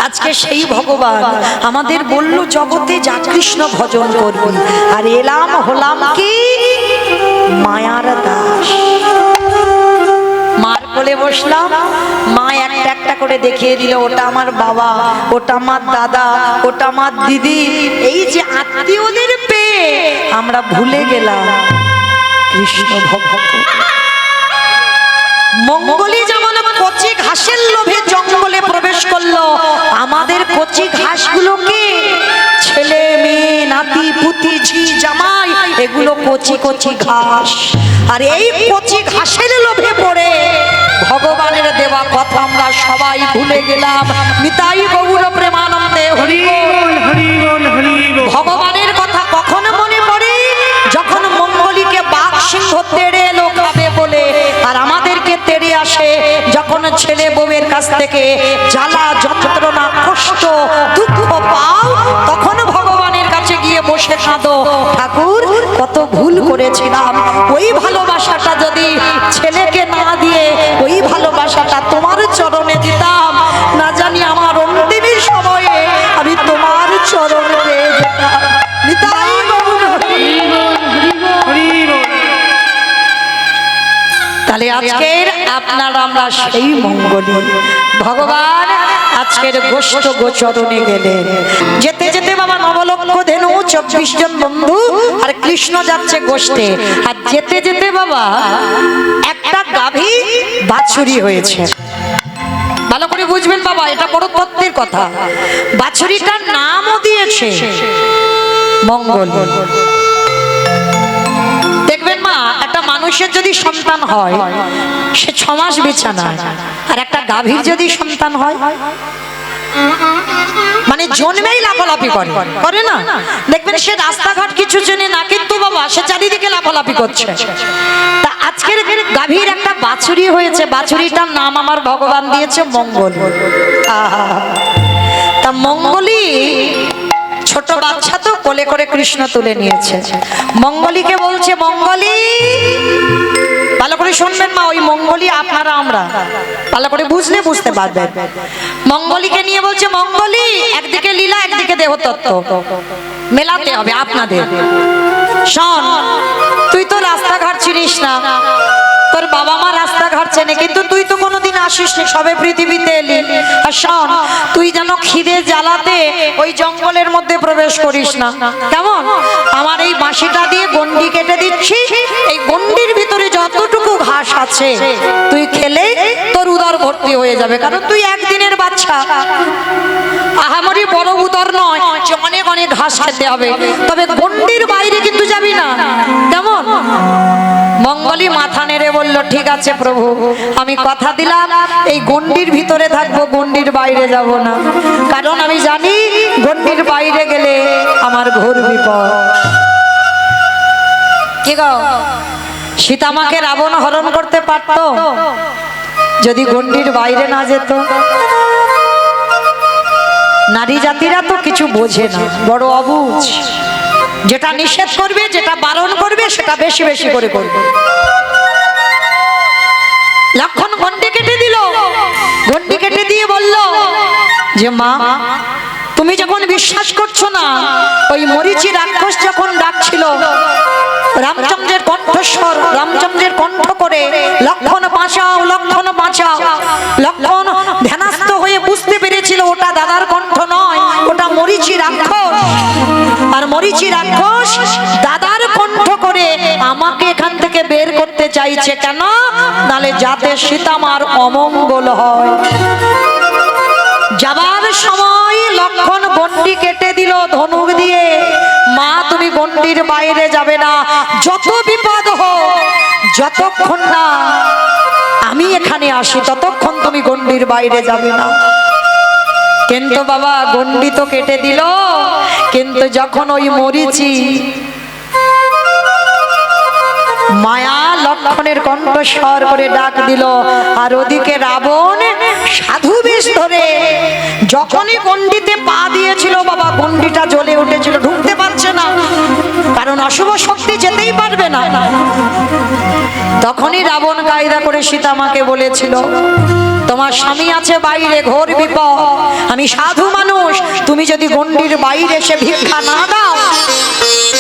আজকে সেই ভগবান আমাদের বলল জগতে যা কৃষ্ণ ভজন করবি, আর এলাম হলাম কি মায়ার দাস। মার কোলে বসলাম, মা একটা একটা করে দেখিয়ে দিল, ওটা আমার বাবা, ওটা আমার দাদা, ওটা আমার দিদি। এই যে আত্মীয়দের পেয়ে আমরা ভুলে গেলাম কৃষ্ণ ভক্ত। মঙ্গলি যেমন কচি ঘাসের লোভে জঙ্গলে প্রবেশ করলো, আমাদের কচি ঘাসগুলোকে ছেলে মেয়ে নাতি পুতি ঝি জামাই এগুলো কচি কচি ঘাস, আর এই কচি ঘাসের লোভে পড়ে ভগবানের দেওয়া কথা আমরা সবাই ভুলে গেলাম। নিতাই গৌর প্রেমানন্দে হরি বল হরি বল হরি বল। ভগবানের কথা কখন মনে পড়ে? যখন মঙ্গলিকে বাঘ সিংহ তেড়ে এলো খাবে বলে, আর আমাদেরকে তেড়ে আসে যখন ছেলে বউয়ের কাছ থেকে জ্বালা যন্ত্রণা কষ্ট দুঃখ পাও, তখন ভগবানের কাছে গিয়ে বসে কাঁদো, ঠাকুর কত ভুল করেছিলাম, ওই ভালোবাসাটা যদি ছেলেকে না দিয়ে ওই ভালোবাসাটা তোমার চরণে দিতাম, না জানি আমার অন্তিম সময়ে আমি তোমার চরণ পেয়ে যেতাম। নিতাই গৌর হরি বল হরি বল। তাহলে আজকের আপনার আমরা সেই মঙ্গলি ভগবান আজকের গোষ্ঠ গোচরণে গেলেন। যেতে যেতে বাবা নবলক্ষ ধেনু 24 জন বন্ধু আর কৃষ্ণ যাচ্ছে গোষ্ঠে, আর যেতে যেতে বাবা একটা গাভী বাছুরি হয়েছে। ভালো করে বুঝবেন বাবা, এটা বড় তত্ত্বের কথা। বাছুরিটার নামও দিয়েছে মঙ্গল। দেখবেন মা, একটা মানুষের যদি সন্তান হয় সে 6 মাস বিছানায়, আর একটা গাভীর যদি সন্তান হয় মানে জন্মেই লাফালাফি করে, করে না? দেখবেন সে রাস্তাঘাট কিছু চেনে না, কিন্তু বাবা সে চারিদিকে লাফালাফি করছে। তা আজকের গাভীর একটা বাছুরি হয়েছে, বাছুরিটার নাম আমার ভগবান দিয়েছে মঙ্গল। তা মঙ্গলি ছোট বাচ্চা তো কোলে করে কৃষ্ণ তুলে নিয়েছে। মঙ্গলিকে বলছে, মঙ্গলি, ভালো করে শুনবেন মা, ওই মঙ্গলি আপনারা আমরা ভালো করে বুঝলে বুঝতে পারবেন। মঙ্গলিকে নিয়ে বলছে, মঙ্গলি, একদিকে লীলা একদিকে দেহতত্ত্ব মেলাতে হবে আপনাদের। শোন, তুই তো রাস্তাঘাট চিনিস না, তোর বাবা মা রাস্তাঘাট চেনে, কিন্তু তুই তো কোনোদিন আসিস নি, সবে পৃথিবীতে এলি। আর শোন, তুই যেন খিদে জ্বালাতে ওই জঙ্গলের মধ্যে প্রবেশ করিস না, কেমন? আমার এই বাঁশিটা দিয়ে গন্ডি কেটে দিচ্ছি, এই গন্ডির ভিতরে যতটুকু ঘাস আছে তুই খেলে তোর উদর ভর্তি হয়ে যাবে, কারণ তুই একদিনের বাচ্চা। আহামরি বড় উদর নয় যে অনেক অনেক ঘাস খেতে হবে, তবে গন্ডির বাইরে কিন্তু যাবি না, কেমন? মঙ্গলি মাথা নেড়ে বলল, ঠিক আছে প্রভু, আমি কথা দিলাম এই গন্ডির ভিতরে থাকবো, গন্ডির বাইরে যাব না, কারণ আমি জানি গন্ডির বাইরে গেলে আমার ঘোর বিপদ। কি গো, সীতামাকে রাবণ হরণ করতে পারতো যদি গন্ডির বাইরে না যেত? নারী জাতিরা তো কিছু বোঝে না, বড় অবুঝ। যেটা নিষেধ করবে, যেটা বারণ করবে, সেটা বেশি বেশি করে করবে। লক্ষণ গন্ডি কেটে দিল, গন্ডি কেটে দিয়ে বলল যে মা, তুমি যখন বিশ্বাস করছো না, ওই মরিচি রাক্ষস যখন ডাকছিল রামচন্দ্রের কণ্ঠস্বর, রামচন্দ্রের কণ্ঠ করে লক্ষণ বাঁচাও, লক্ষণ বাঁচাও। লক্ষণ ধ্যানস্থ হয়ে বুঝতে পেরেছিল ওটা দাদার কণ্ঠ নয়, ওটা মরিচি রাক্ষস। আর মরিচি রাক্ষস দাদার কণ্ঠ করে আমাকে এখান থেকে বের করতে চাইছে, কেন? নালে যাতে সীতামার অমঙ্গল হয়। যাবার সময় লক্ষণ গন্ডি কেটে দিল ধনুক দিয়ে, মা তুমি গন্ডির বাইরে যাবে না, যত বিপদ হোক, যতক্ষণ না আমি এখানে আসি ততক্ষণ তুমি গন্ডির বাইরে যাবে না। কিন্তু বাবা গন্ডি তো কেটে দিল, কিন্তু যখন ওই মরিচি মায়া লক্ষণের কণ্ঠস্বর করে ডাক দিল, আর ওদিকে রাবণ সাধু বেশ ধরে যখনই গন্ডিতে পা দিয়েছিল বাবা, গন্ডিটা জ্বলে উঠেছিল, ঢুকতে পারছে না, কারণ কারণ অশুভ শক্তি যেতেই পারবে না। তখনই রাবণ কায়দা করে সীতামাকে বলেছিল, তোমার স্বামী আছে বাইরে, ঘোর বিপদ, আমি সাধু মানুষ, তুমি যদি গণ্ডির বাইরে এসে ভিক্ষা না দাও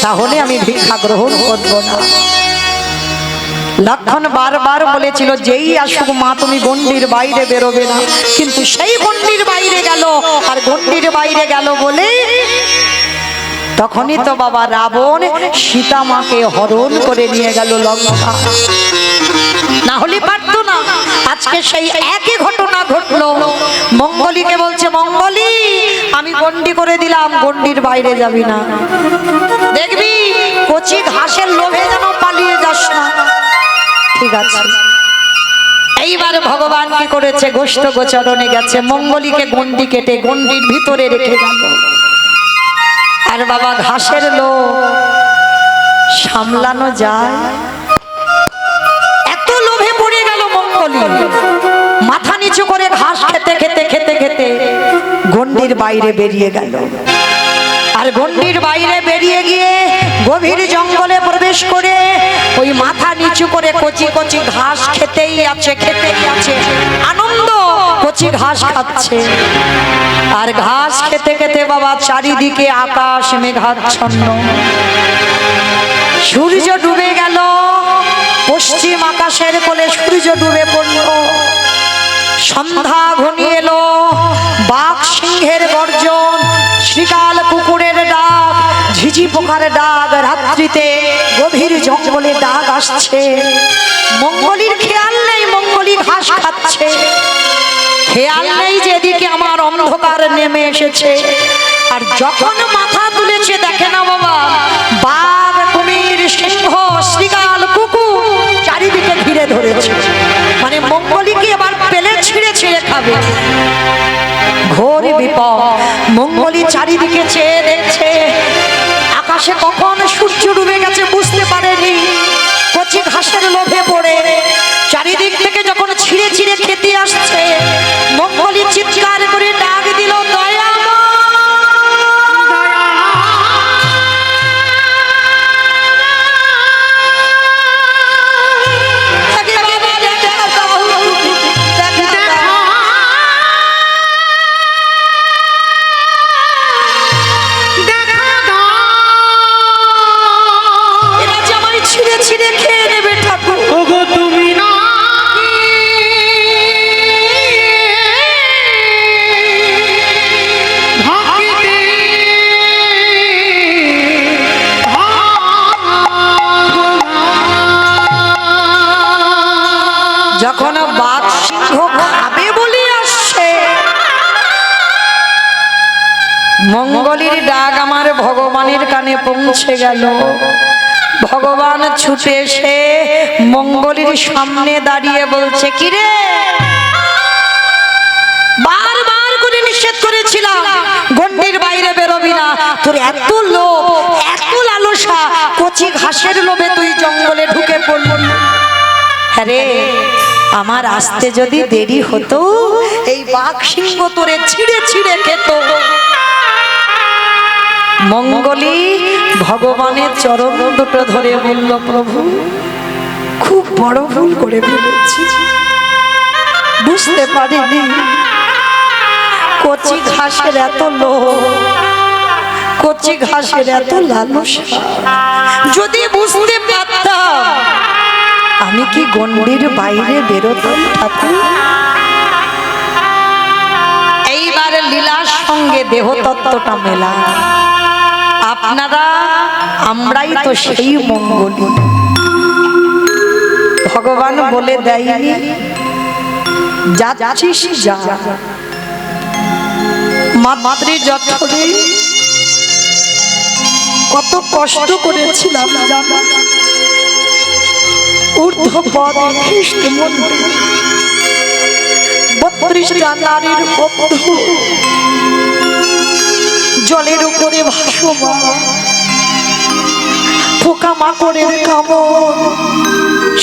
তাহলে আমি ভিক্ষা গ্রহণ করব না। লক্ষণ বারবার বলেছিল, যেই আসুক মা তুমি গণ্ডির বাইরে বেরোবে না, কিন্তু সেই গণ্ডির বাইরে গেল, আর গণ্ডির বাইরে গেল বলে তখনই তো বাবা রাবণ সীতা মাকে হরণ করে নিয়ে গেল লঙ্কা। না হলে পারতো না। আজকে সেই একই ঘটনা ঘটলো। মঙ্গলীকে বলছে, মঙ্গলী আমি গণ্ডি করে দিলাম, গণ্ডির বাইরে যাবি না, দেখবি কচি ঘাসের লোভে যেন পালিয়ে যাস না। ঠিক আছে। এইবার ভগবান কি করেছে, গোষ্ঠ গোচরণে গেছে, মঙ্গলীকে গণ্ডি কেটে গণ্ডির ভিতরে রেখে গেল। আর বাবা ঘাসের লোভ সামলানো যায়? এত লোভে পড়ে গেল মঙ্গলী, মাথা নিচু করে ঘাস খেতে খেতে খেতে খেতে গণ্ডির বাইরে বেরিয়ে গেল। আর গণ্ডির বাইরে বেরিয়ে গিয়ে গভীর জঙ্গলে প্রবেশ করে ওই মাথা নিচু করে কচি কচি ঘাস খেতেই আছে, খেতেই আছে, আনন্দ কচি ঘাস খাচ্ছে। আর ঘাস খেতে খেতে বাবা চারিদিকে আকাশ মেঘাচ্ছন্ন, সূর্য ডুবে গেল, পশ্চিম আকাশের কোলে সূর্য ডুবে পড়ল। সন্ধ্যা ঘনিয়ে এলো, বাঘ সিংহের গর্জন, শ্রীকাল কুকুরের ডাক, ঝিঝি পোকার ডাক, রাত্রিতে গভীর জঙ্গলে ডাক আসছে। মঙ্গলীর খেয়াল নেই, মঙ্গলী ঘাস খাচ্ছে, খেয়াল নেই যেদিকে আমার অন্ধকার নেমে এসেছে। আর যখন মাথা তুলেছে দেখে না বাবা, বাঘ, কুমির, সিংহ, শ্রীকাল, কুকুর চারিদিকে ঘিরে ধরেছে, মানে মঙ্গলীকে এবার পেলে ছিঁড়ে ছিঁড়ে খাবে। ঘোর বিপদ। মঙ্গলী চারিদিকে চেয়ে দেখছে, আকাশে কখন সূর্য ডুবে গেছে বুঝতে পারেনি। কচি ঘাসের লোভে পড়ে চারিদিক থেকে যখন ছিঁড়ে ছিঁড়ে খেতে আসছে, মঙ্গলী চিৎকার করে ডাক দিল, দয়া যখন বাঘ সিংহ খাবে বলে আসছে, মঙ্গলীর ডাক আমার ভগবানের কানে পৌঁছে গেল। ভগবান ছুটে এসে মঙ্গলীর সামনে দাঁড়িয়ে বলছে, কিরে, বারবার করে নিষেধ করেছিলাম গণ্ডির বাইরে বেরোবি না, তোর এত লোভ, এত লালসা, কচি ঘাসের লোভে তুই জঙ্গলে ঢুকে পড়লি। আরে আমার আসতে যদি দেরি হতো, এই বাঘ সিংহ তোরে ছিঁড়ে ছিঁড়ে খেত। মঙ্গলী ভগবানের চরণ দুটো ধরে বলল, প্রভু খুব বড় ভুল করে ফেলেছি, বুঝতে পারিনি কচি ঘাসের এত লোভ, কচি ঘাসের এত লালসা। যদি বুঝতে পারতাম আমি কি গণ্ডির বাইরে বেরোতাম ঠাকুর? এইবার লীলার সঙ্গে দেহতত্ত্বটা মেলা। আপনারা আমরাই তো সেই মঙ্গলী। ভগবান বলে দেয়নি যাচ্ছিস যা, মাতৃ যঠরে কত কষ্ট করেছিলাম জানা, ঊর্ধ্বপদ খ্রিস্ট মন্দির 32টা নারীর বদ্ধ জলের উপরে ভাসমান, পোকা মাকড়ের কামড়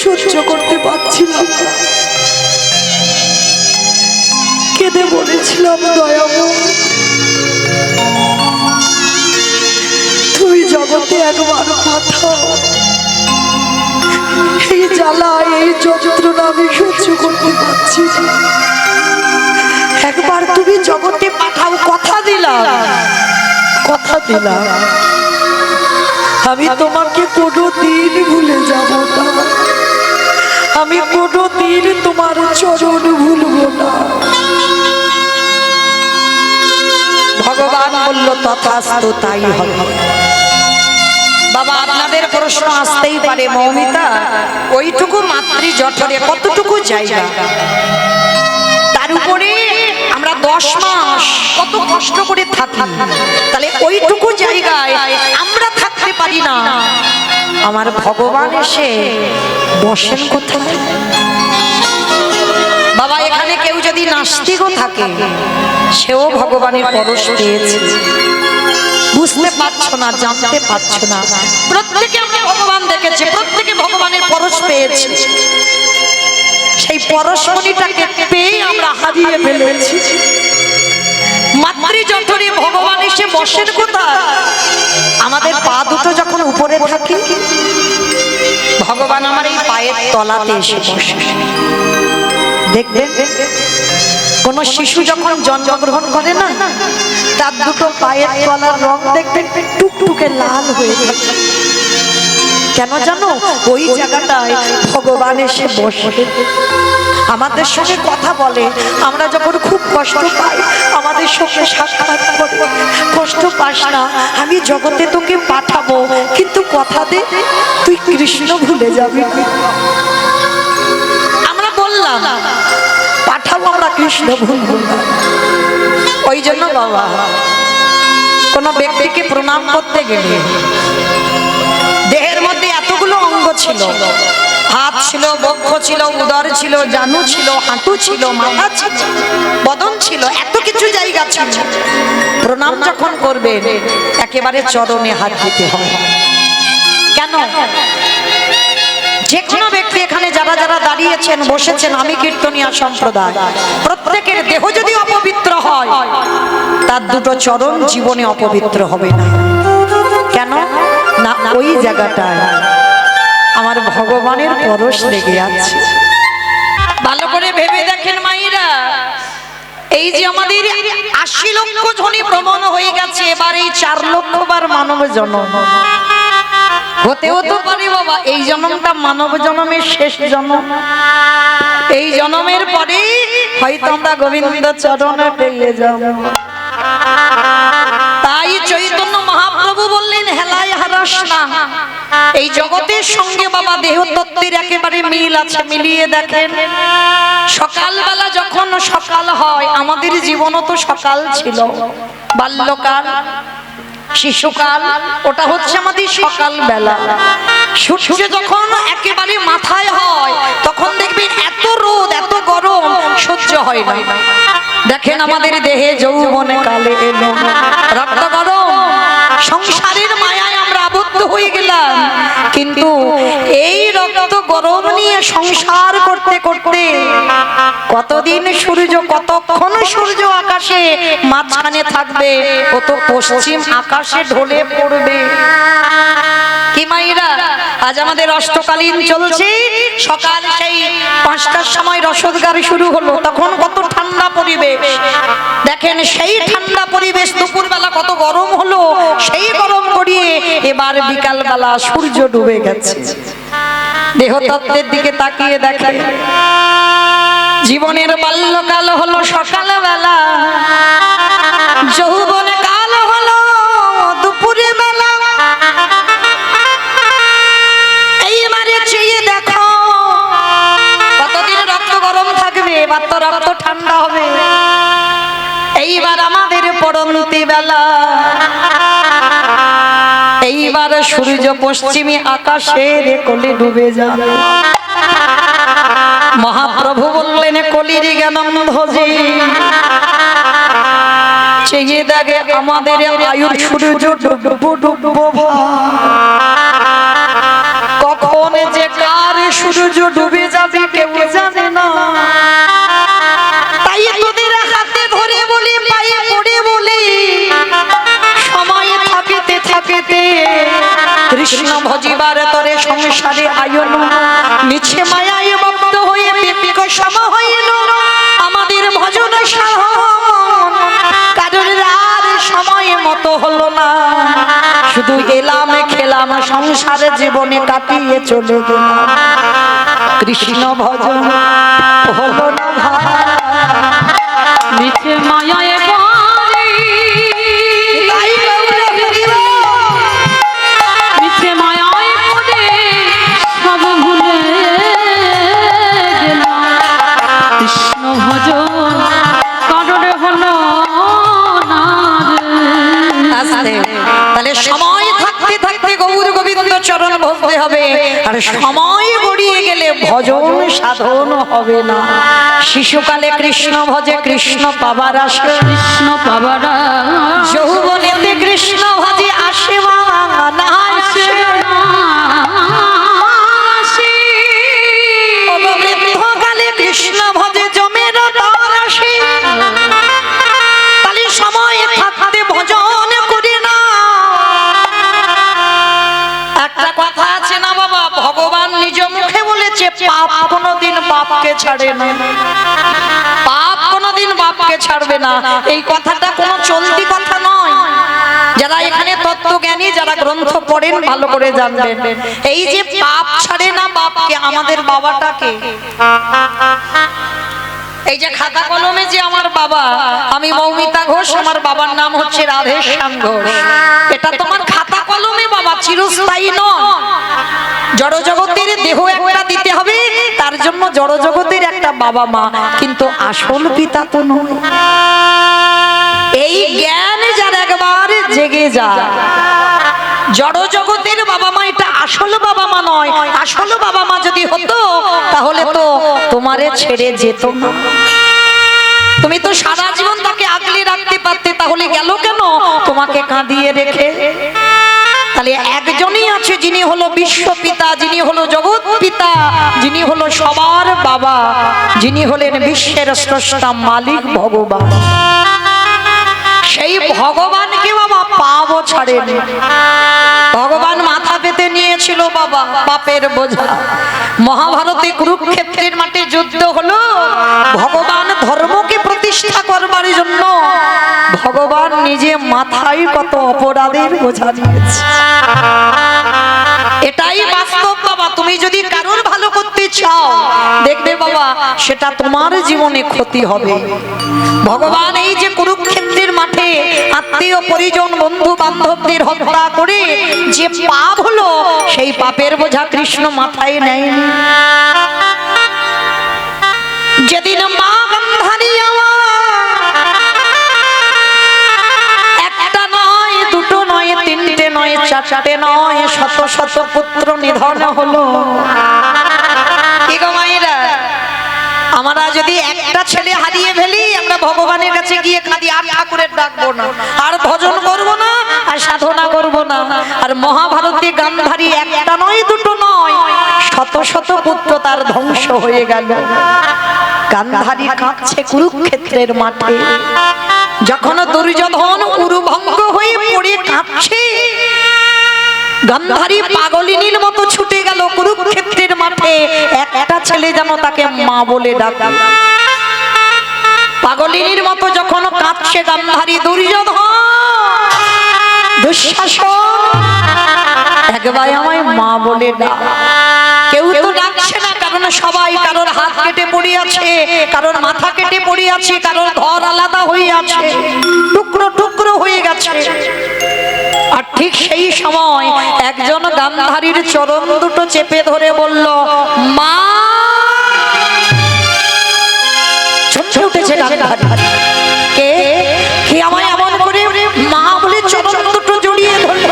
সহ্য করতে পারছিলাম, কেঁদে বলেছিলাম, দয়াময় তুই জগতে একবার পাঠাও, এই জ্বালা এই যন্ত্রণা আমি সহ্য করতে পারছি না। একবার তুমি জগতে পাঠাও, কথা দিলাম, কথা দিলাম আমি তোমাকে কোনোদিন ভুলে যাব না, আমি কোনোদিন তোমার চরণ ভুলব না। ভগবান বলল তথাস্তু, তাই হবে। বাবা আপনাদের প্রশ্ন আসতেই পারে, মৌমিতা ওইটুকু মাতৃ জঠরে কতটুকু জায়গা, তার উপরে আমরা 10 মাস কত কষ্ট করে থাকি, তাহলে ওইটুকু জায়গায় আমরা থাকতে পারি না, আমার ভগবান এসে বসেন কোথায়? বাবা এখানে কেউ যদি নাস্তিকও থাকে সেও ভগবানের পরশ পেয়েছে, বুঝতে পারছো না, জানতে পারছো না, প্রত্যেকে আমরা ভগবান দেখেছি, প্রত্যেকে ভগবানের পরশ পেয়েছি, সেই পরশমণিটাকে পেয়ে আমরা হারিয়ে ফেলেছি। মাতৃ জঠরে ভগবান এসে বসেন কোথায়? আমাদের পা দুটো যখন উপরে থাকে ভগবান আমার এই পায়ের তলাতে এসে বসে। দেখবেন কোন শিশু যখন জন্মগ্রহণ করে না, তার দুটো পায়ের তলার রং দেখবেন টুকটুকে লাল হয়ে থাকে, কেন জানো? ওই জায়গাটায় ভগবান এসে বসে আমাদের সঙ্গে কথা বলে। আমরা যখন খুব কষ্ট পাই আমাদের সঙ্গে সাক্ষাৎ করে, কষ্ট পাস না, আমি জগতে তোকে পাঠাবো, কিন্তু কথা দে তুই কৃষ্ণ ভুলে যাবি। আমরা বললাম পাঠাবো, আমরা কৃষ্ণ ভুলবো না। ওই জন্য বাবা কোন ব্যক্তিকে প্রণাম করতে গেলে দেহের মধ্যে এতগুলো অঙ্গ ছিল, হাত ছিল, বক্ষ ছিল, উদর ছিল, জানু ছিল, হাঁটু ছিল, মাথা ছিল, বদন ছিল, এত কিছু জায়গা ছিল। প্রণাম যখন করবেন একেবারে চরণে হাত দিতে হয়। কেন? যে কোনো ব্যক্তি এখানে যারা যারা দাঁড়িয়েছেন বসেছেন, আমি কীর্তনিয়া সম্প্রদায়, প্রত্যেকের দেহ যদি অপবিত্র হয় তার দুটো চরণ জীবনে অপবিত্র হবে না। কেন না? ওই জায়গাটায় আমার ভগবানের পরশ লেগে আছে। ভালো করে ভেবে দেখেন মায়েরা, এই যে আমাদের 80 লক্ষ ধ্বনি ভ্রমণ হয়ে গেছে, এবার এই 4 লক্ষ বার মানব জন্ম হতেও তো পারে বাবা, এই জন্মটা মানব জন্মের শেষ জন্ম, এই জন্মের পরে হয়তো আমরা গোবিন্দ চরণে পেয়ে যাব। তাই চৈতন্য মহাপ্রভু বললেন হেলায় হারাস না, এই জগতের সঙ্গে বাবা দেহ তত্ত্বের একেবারে মিল আছে, মিলিয়ে দেখেন। সকালবেলা যখন সকাল হয়, আমাদের জীবনও তো সকাল ছিল, বাল্যকাল, শিশুকাল, ওটা হচ্ছে আমাদের সকাল বেলা। সূর্য যখন একেবারে মাথায় হয় তখন দেখবেন এত রোদ, এত গরম সহ্য হয় না। দেখেন আমাদের দেহে যৌবনে কালে এলো, রক্ত গরম, সংসারের মায়ায় আমরা আবদ্ধ হয়ে গেলাম, কিন্তু এই রক্ত গরম নিয়ে সংসার করতে করতে কতদিন সূর্য, কতক্ষণ সূর্য আকাশে মাঝখানে থাকবে, ও তো পশ্চিম আকাশে ঢলে পড়বে। কি মাইরা, আজ আমাদের অষ্টকালীন চলছে, সকাল সেই 5টার সময় রসদ গাড়ি শুরু হলো, তখন কত ঠান্ডা পরিবেশ, দেখেন সেই ঠান্ডা পরিবেশ দুপুরবেলা কত গরম হলো, সেই গরম করিয়ে এবার বিকাল বেলা সূর্য ডুবে গেছে। দেহতত্ত্বের দিকে তাকিয়ে দেখে, জীবনের বাল্যকাল হলো সকালবেলা, যৌবনে কাল হলো দুপুরে বেলা। এইবারে চেয়ে দেখো কতদিন রক্ত গরম থাকবে, এবার তো রক্ত ঠান্ডা হবে। এইবার আমাদের পরন্তি বেলা, এইবার সূর্য পশ্চিমে আকাশের কোলে ডুবে যাবে। মহাপ্রভু বললেন কলির জ্ঞানন্ধজি, চেয়ে দেখে আমাদের আয়ুর সূর্য ডুববো ডুববো, কখন যে কার সূর্য ডুবে যাবে কেউ জানে না। তাই তোদের হাতে ধরে বলি, পায়ে পড়ে বলি, সময় থাকিতে থাকিতে কৃষ্ণ ভজিবার তরে সংসারে আয়ন মিছে মায়ায় মত্ত হয়ে বিপিক সম হইল আমাদের ভজন সাধন কারোর আর সময় মতো হলো না শুধু এলাম খেলাম সংসারে জীবনে কাটিয়ে চলে গেলাম কৃষ্ণ ভজন হলো না মিছে মায়ায় পড়ে মিছে মায়ায় পড়ে সব ভুলে গেলাম কৃষ্ণ ভজন কারণে হলো না তাহলে সময় থাকতে থাকতে গৌর গোবিন্দ চরণ ভজতে হবে আর সময় গড়িয়ে গেলে ভজন সাধন হবে না শিশুকালে কৃষ্ণ ভজে কৃষ্ণ পাবার আশা কৃষ্ণ পাবারা যৌবনেতে কৃষ্ণ ভজে আসে না আসে বৃদ্ধকালে কৃষ্ণ ভজে জমের দর আসে তাহলে সময় থাকতে ভজন করি না একটা কথা আছে না বাবা ভগবান নিজ মুখে বলেছে পাপ কোনোদিন বাপকে ছাড়ে না পাপ কোনোদিন বাপকে ছাড়বে না এই কথাটা কোনো চলতি কথা নয় যারা এখানে তত্ত্বজ্ঞানী যারা গ্রন্থ পড়েন ভালো করে জানবেন এই যে পাপ ছাড়ে না বাপকে আমাদের বাবাটাকে এই যে খাতা কলমে যে আমার বাবা আমি মৌমিতা ঘোষ আমার বাবার নাম হচ্ছে রাধেশ্যাম ঘোষ এটা তোমার খাতা কলমে বাবা চিরস্থায়ী নয় জড় জগতের দেহ একটা দিতে হবে তার জন্য জড় জগতের একটা বাবা মা কিন্তু আসল পিতা তো নয় এই জ্ঞান যার একবার জেগে যায় জড় জগতের বাবা মা এটা আসল বাবা মা নয় আসল বাবা মা যদি হতো তাহলে তো তোমারে ছেড়ে যেত না তুমি তো সারা জীবন তাকে আগলে রাখতে পারতে তাহলে গেল কেন তোমাকে কাঁদিয়ে রেখে তাহলে একজনই আছে যিনি হলো বিশ্ব পিতা যিনি হলো জগৎ পিতা যিনি হলো সবার বাবা যিনি হলেন বিশ্বের স্রষ্টা মালিক ভগবান সেই ভগবানকে বাবা পাবো ছাড়েনি ভগবান মাথা পেতে নিয়েছিল বাবা পাপের বোঝা মহাভারতে কুরুক্ষেত্রের মাঠে যুদ্ধ হলো ভগবান ধর্মকে প্রতিষ্ঠা করবার জন্য ভগবান নিজে মাথায় কত অপরাধের বোঝা নিয়েছে এটাই বাস্তব বাবা তুমি যদি কারোর ভালো করতে চাও দেখবে বাবা সেটা তোমার জীবনে ক্ষতি হবে ভগবান এই যে কুরুক্ষেত্রের মাঠে আত্মীয় পরিজন বন্ধু বান্ধবদের হত্যা করে যে পাপ হলো সেই পাপের বোঝা কৃষ্ণ মাথায় নেয়নি যেদিন মা গান্ধারী একটা নয় দুটো নয় তিনটে নয় চারটে নয় শত শত পুত্র নিধন হলো কি গো মায়েরা আমরা যদি একটা ছেলে হারিয়ে ফেলি আমরা ভগবানের কাছে গিয়ে কাঁদি আর ঠাকুরের ডাকবো না আর ভজন করব না আর সাধনা করব না আর মহাভারতে গান্ধারী একটা নয় দুটো নয় শত শত পুত্র তার ধ্বংস হয়ে গেল গান্ধারী কাঁদছে কুরুক্ষেত্রের মাঠে যখন দুর্যোধন উরুভঙ্গ হয়ে পড়ে কাঁদছে গান্ধারী পাগলিনীর মতো ছুটে গেল কুরুক্ষেত্রের মাঠে একটা ছেলে যেন তাকে মা বলে ডাকে পাগলিনীর মতো যখন কাঁদছে গান্ধারী দুর্যোধন দুঃশাসন একবার আমায় মা বলে ডাক কেউ তো ডাকছে না কারণ সবাই কারোর হাত কেটে পড়ে আছে কারোর মাথা কেটে পড়ে আছে কারোর ধর আলাদা হয়ে আছে টুকরো টুকরো হয়ে গেছে আর ঠিক সেই সময় একজন গান্ধারীর চরণ দুটো চেপে ধরে বলল মা ছুটে উঠেছে গান্ধারী কে কে আমায় এমন করে মা বলে চরণ দুটো জড়িয়ে ধরল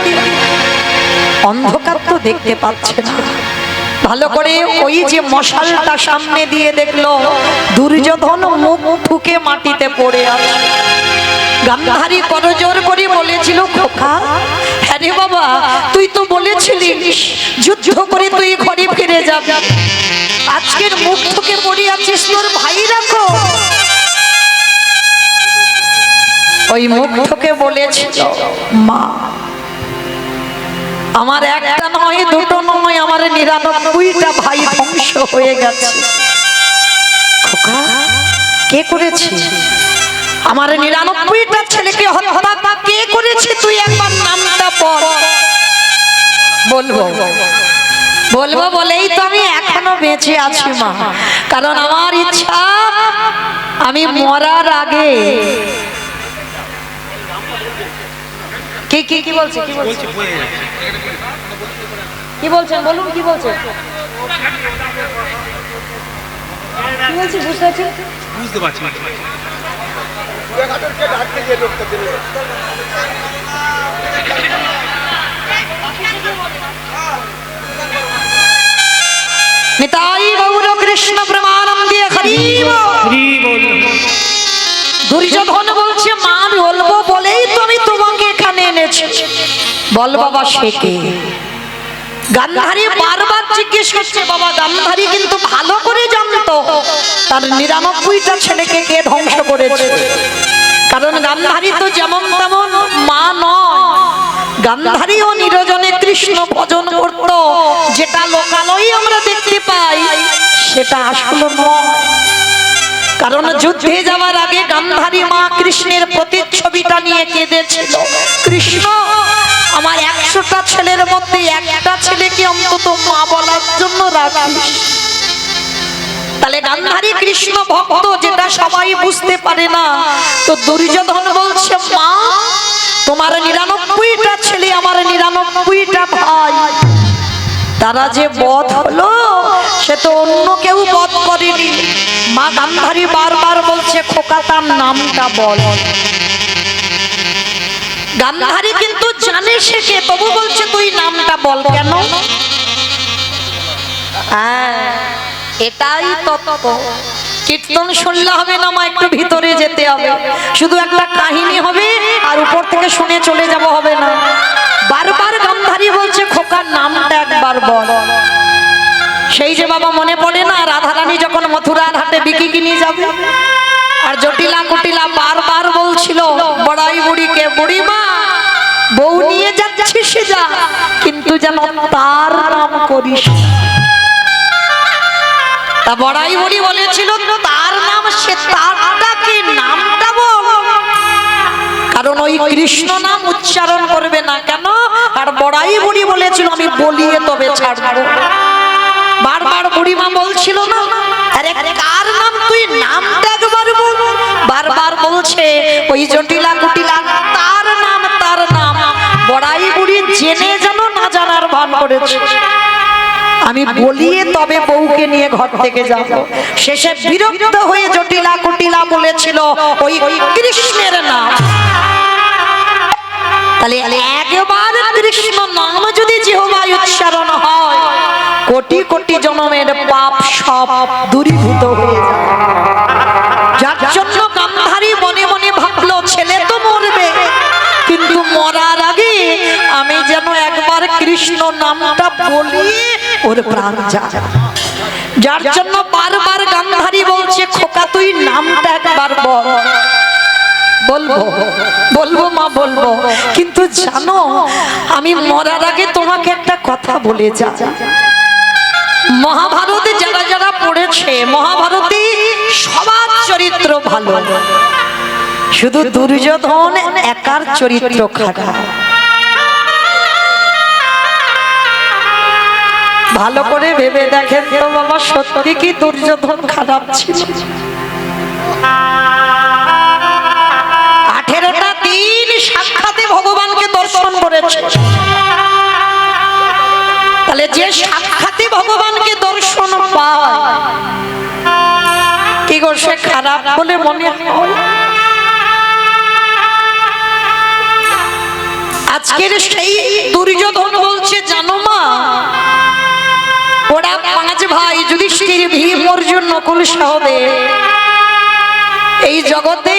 অন্ধকার তো দেখতে পাচ্ছে না ভালো করে ওই যে মশালটা সামনে দিয়ে দেখলো দুর্যোধন মুখ ঠুকে মাটিতে পড়ে আছে গান্ধারী করজোর করে বলেছিল খোকা হ্যাঁ রে বাবা তুই তো বলেছিলিস যুদ্ধ করে তুই ঘরে ফিরে যাবি আজকের মুখ ঠুকে পড়ে আছিস তোর ভাই রাখো ওই মুখ ঠুকে বলেছিল মা আমার একটা নয় দুটো নয় আমার 99টা ভাই ধ্বংস হয়ে গেছে। খোকা কে করেছে? আমার 99টা ছেলেকে হত্যা কে করেছে? তুই একবার নামটা বল। বলবো বলবো বলেই তো আমি এখনো বেঁচে আছি মা, কারণ আমার ইচ্ছা আমি মরার আগে কি কি কি বলছে কি বলছে কি বলছেন বলুন কি বলছেন কি বলছি বুঝতে পারছেন? বুঝতে পারছি না। নিতাই গৌর কৃষ্ণ প্রেমানন্দে হরি বল। দুর্যোধন বলছে মা আমি বলবো বলেই তো আমি তোমাকে এখানে এনেছি। বল বাবা সে কে? গান্ধারী বারবার জিজ্ঞেস করছে বাবা। গান্ধারী কিন্তু ভালো করে জানতো তার 99টা ছেলেকে কে ধ্বংস করেছে, কারণ গান্ধারী তো যেমন তেমন মা নয়। গান্ধারীও নিরজনে কৃষ্ণ ভজন করত, যেটা লোকালয়ে আমরা দেখতে পাই সেটা আসলে নয়। কারণ যুদ্ধে যাওয়ার আগে গান্ধারী মা কৃষ্ণের প্রতিচ্ছবিটা নিয়ে কেঁদেছিল, কৃষ্ণ আমার 100টা ছেলের মধ্যে একটা ছেলেকে অন্তত মা বলার জন্য রাখিস। তাহলে গান্ধারী কৃষ্ণ ভক্ত, যেটা সবাই বুঝতে পারে না। তো দুর্যোধন বলছে মা তোমার 99টা ছেলে আমার 99টা ভাই, তারা যে বধ হলো সে তো অন্য কেউ বধ করেনি। মা গান্ধারী বারবার বলছে খোকা তার নামটা বল। গান্ধারী কিন্তু জানে সে কে, তবু বলছে তুই নামটা বল। কেন? হ্যাঁ এটাই তত্ত্ব। কীর্তন শুনলে হবে না মা, একটু ভিতরে যেতে হবে। শুধু একটা কাহিনী হবে আর উপর থেকে শুনে চলে যাব হবে না। বারবার গান্ধারী বলছে খোকার নামটা একবার বল। সেই যে বাবা মনে পড়ে না রাধারানী যখন মথুরার হাটে বিকি কিনে যাবে, আর জটিলা কুটিলা বারবার বলছিল বড়াই বুড়িকে বুড়ি মা বউ নিয়ে যাচ্ছে সে যা, কিন্তু যেন তার নাম করিস। তা বড়াই বুড়ি বলেছিল তার নাম, সে তারটা কি নামটা বল, কারণ ওই কৃষ্ণ নাম উচ্চারণ করবে না। কেন? আর বড়াই বুড়ি বলেছিল আমি বলিয়ে তবে ছাড়বো। বারবার বুড়িমা বলছিল না আরে কার নাম তুই নামটা একবার বল। বারবার বলছে ওই জটিলা কুটিলা তার নাম তার নাম। বড়াই বুড়ি জেনে যেন না জানার ভান করেছে, আমি বলিয়ে তবে বউকে নিয়ে ঘর থেকে যাব। শেষে বিরক্ত হয়ে জটিলা কুটিলা বলেছিল ওই কৃষ্ণের নাম। তাহলে একবার কৃষ্ণ নাম যদি জিহ্বায় উচ্চারণ হয়, কোটি কোটি জন্মের পাপ সব দূরীভূত হয়ে যায়। যার জন্য গান্ধারী মনে মনে ভাবলো ছেলে তো মরবে, কিন্তু মরার আগে আমি যেন একবার কৃষ্ণ নামটা বলি ওর প্রাণ যায়। যার জন্য বারবার গান্ধারী বলছে খোকা তুই নামটা একবার বল। বলবো বলবো মা বলবো, কিন্তু জানো আমি মরার আগে তোমাকে একটা কথা বলে যাই। মহাভারতে যারা যারা পড়েছে মহাভারতে সবার চরিত্র ভালো, শুধু দুর্যোধন একার চরিত্র খারাপ। ভালো করে ভেবে দেখেন তো বাবা সত্যি কি দুর্যোধন খারাপ ছিল? 18টা দিন সাক্ষাতে ভগবানকে দর্শন করেছে। তাহলে যে সাক্ষাতে ভগবানকে দর্শন পায় কি গো সে খারাপ বলে মনে হয়? আজকের সেই দুর্যোধন বলছে জানো মা ওরা 5 ভাই যুধিষ্ঠির ভীম অর্জুন নকুল সহদেব, এই জগতে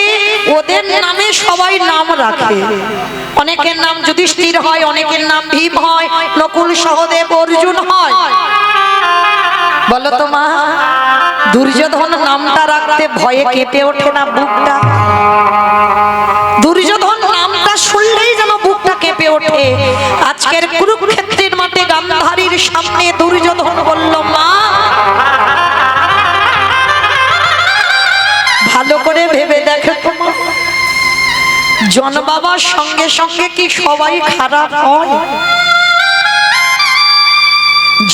ওদের নামে সবাই নাম রাখে। অনেকের নাম যুধিষ্ঠির হয়, অনেকের নাম ভীম হয়, নকুল সহদেব অর্জুন হয়। বলো তো মা দুর্যোধন নামটা রাখতে ভয়ে কেঁপে ওঠে না বুকটা? দুর্যোধন নামটা শুনলেই যেন বুকটা কেঁপে ওঠে। আজ আজকের কুরুক্ষেত্রের মাঠে গান্ধারীর সামনে দুর্যোধন বলল, মা ভালো করে ভেবে দেখো তো মা, জন্মাবার সঙ্গে সঙ্গে কি সবাই খারাপ হয়?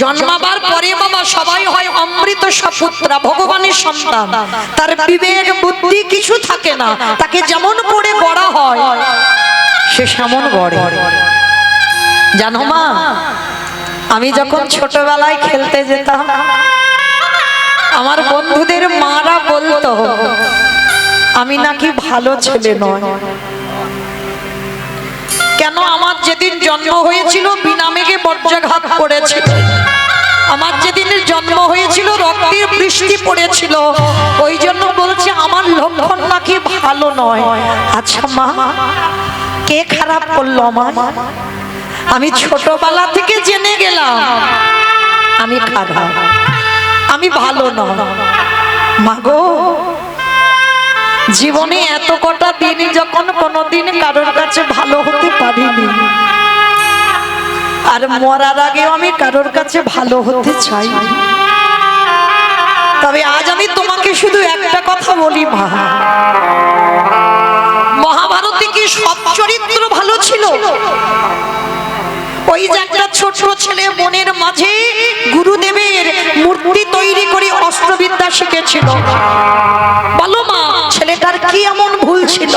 জন্মাবার পরে বাবা সবাই হয় অমৃত সপুত্রা, ভগবানের সন্তান। তার বিবেক বুদ্ধি কিছু থাকে না, তাকে যেমন করে গড়া হয় সে সেমন গড়ে। জানো মা, আমি যখন ছোটবেলায় খেলতে যেতাম, আমার বন্ধুদের মারা বলতো আমি নাকি ভালো ছেলে নয়। কেন? আমার যেদিন জন্ম হয়েছিল বিনা মেঘে বজ্রাঘাত করেছিল, আমার যেদিন জন্ম হয়েছিল রক্তের বৃষ্টি পড়েছিল, ওই জন্য বলছে আমার লক্ষণ নাকি ভালো নয়। আচ্ছা মা, কে খারাপ করলো আমার? আমি ছোটবেলা থেকে জেনে গেলাম আমি খারাপ, আমি ভালো নয়। মাগো, জীবনে এত কটা দিন যখন কোনোদিন কারোর কাছে ভালো হতে পারিনি, আর মরার আগেও আমি কারোর কাছে ভালো হতে চাই। তবে আজ আমি তোমাকে শুধু একটা কথা বলি মা, মহাভারতে কি সব চরিত্র ভালো ছিল? ওই যে একটা ছোট ছেলে মনের মাঝে গুরুদেবের মূর্তি তৈরি করে অস্ত্রবিদ্যা শিখেছিল, বলো মা ছেলেটার কি এমন ভুল ছিল?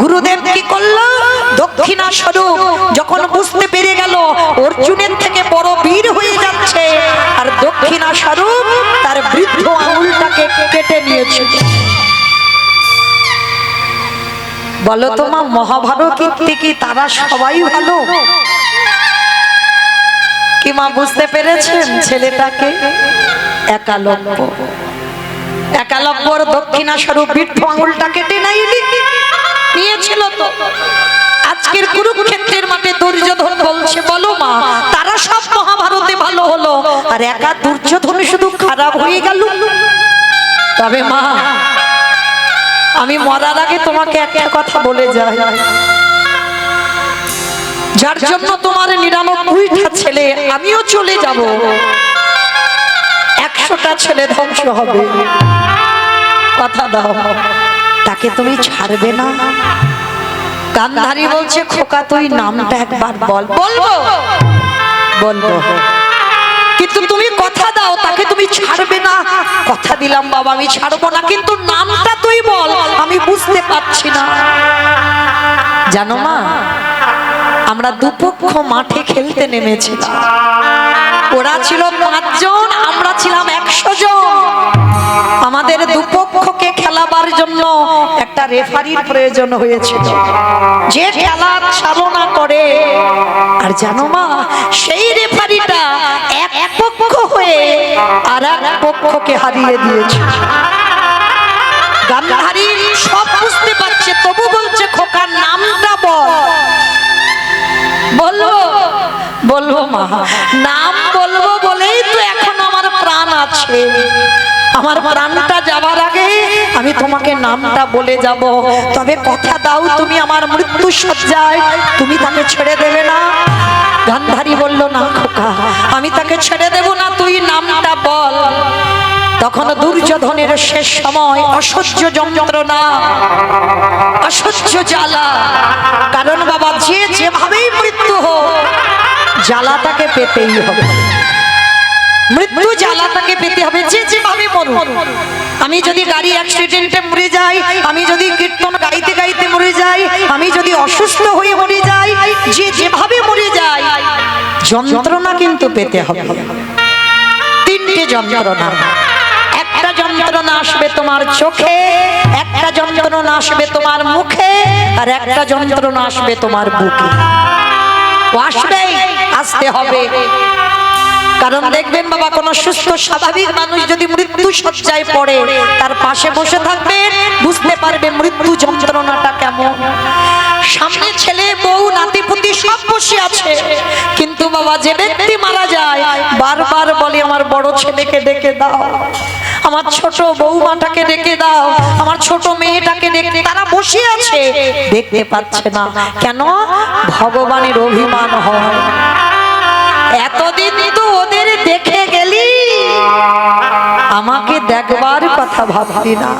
গুরুদেব কি করলো? দক্ষিণা স্বরূপ যখন বুঝতে পেরে গেল অর্জুনের থেকে বড় বীর হয়ে যাচ্ছে, আর দক্ষিণা স্বরূপ তার বৃদ্ধ আঙুলটাকে কেটে নিয়েছিল। বলো তো মা, মহাভারত কি তারা সবাই ভালো? কি মা বুঝতে পেরেছেন ছেলেটাকে? একালব্য, একালব্যর দক্ষিণা স্বরূপ বৃদ্ধ আঙুলটা কেটে নিয়েছিল। তো আজকের কুরুক্ষেত্রের মাঠে দুর্যোধন বলছে, বলো মা তারা সব মহাভারতে ভালো হলো, আর একা দুর্যোধন শুধু খারাপ হয়ে গেল? তবে মা, আমি মরার আগে তোমাকে একটা কথা বলে যাই, যার জন্য তোমার 99টা ছেলে, আমিও চলে যাব, 100টা ছেলে ধ্বংস হবে, কথা দাও তাকে তুমি ছাড়বে না? গান্ধারী বলছে, খোকা তুই নামটা একবার বল। বলবো বলবো, কিন্তু তুমি কথা দাও তাকে তুমি ছাড়বে না। কথা দিলাম বাবা আমি ছাড়বো না, কিন্তু নামটা তুই বল, আমি বুঝতে পারছি না। জানো মা, আমরা দুপক্ষ মাঠে খেলতে নেমেছিলাম, ওরা ছিল 5 জন, আমরা ছিলাম 100 জন। আমাদের দুপক্ষকে খেলাবার জন্য একটা রেফারির প্রয়োজন হয়েছিল, যে খেলা চালনা করে। আর জানো মা, সেই রেফারিটা এক পক্ষ হয়ে আর এক পক্ষকে হারিয়ে দিয়েছে। গান্ধারী সব বুঝতে পারছে, তবু বলছে খোকার নামটা বল। বলবো বলবো মা, নাম বলবো বলেই তো এখন আমার প্রাণ আছে। আমার প্রাণটা যাবার আগে আমি তোমাকে নামটা বলে যাব, তবে কথা দাও তুমি আমার মৃত্যু সজ্জায় তুমি তাকে ছেড়ে দেবে না? গান্ধারী বলল, না খোকা, আমি তাকে ছেড়ে দেব না, তুই নামটা বল। তখন দুর্যোধনের শেষ সময়, অসহ্য যন্ত্রণা, অসহ্য জ্বালা। কারণ বাবা, যে যেভাবেই মৃত্যু হোক জ্বালাটাকে পেতেই হবে, মৃত্যু জ্বালাটাকে পেতে হবে, যে যেভাবে মরুক। আমি যদি গাড়ি অ্যাক্সিডেন্টে মরে যাই, আমি যদি কীর্তন গাইতে গাইতে মরে যাই, আমি যদি অসুস্থ হয়ে মরে যাই, যে যেভাবে মরে যাই, যন্ত্রণা কিন্তু পেতে হবে। 3টে যন্ত্রণা। একটা যন্ত্রণা আসবে তোমার চোখে, একটা যন্ত্রণা আসবে তোমার মুখে, আর একটা যন্ত্রণা আসবে তোমার বুকে। আসবেই, আসতে হবে। কারণ দেখবেন বাবা, কোন সুস্থ স্বাভাবিক মানুষ যদি মৃত্যু শয্যায় পড়ে, তার পাশে বসে থাকবেন, বুঝতে পারবে মৃত্যু যন্ত্রণাটা কেমন। সামনে ছেলে বউ নাতিপুতি সব বসে আছে, কিন্তু বাবা যে ব্যক্তি মারা যায় বারবার বলে আমার বড় ছেলেকে ডেকে দাও, আমার ছোট বৌমাটাকে ডেকে দাও, আমার ছোট মেয়েটাকে ডেকে। তারা বসে আছে, দেখতে পাচ্ছে না কেন? ভগবানের অভিমান হয়। এতদিন তো ওদের দেখে গেলি, আমাকে দেখবার কথা ভাবলি না,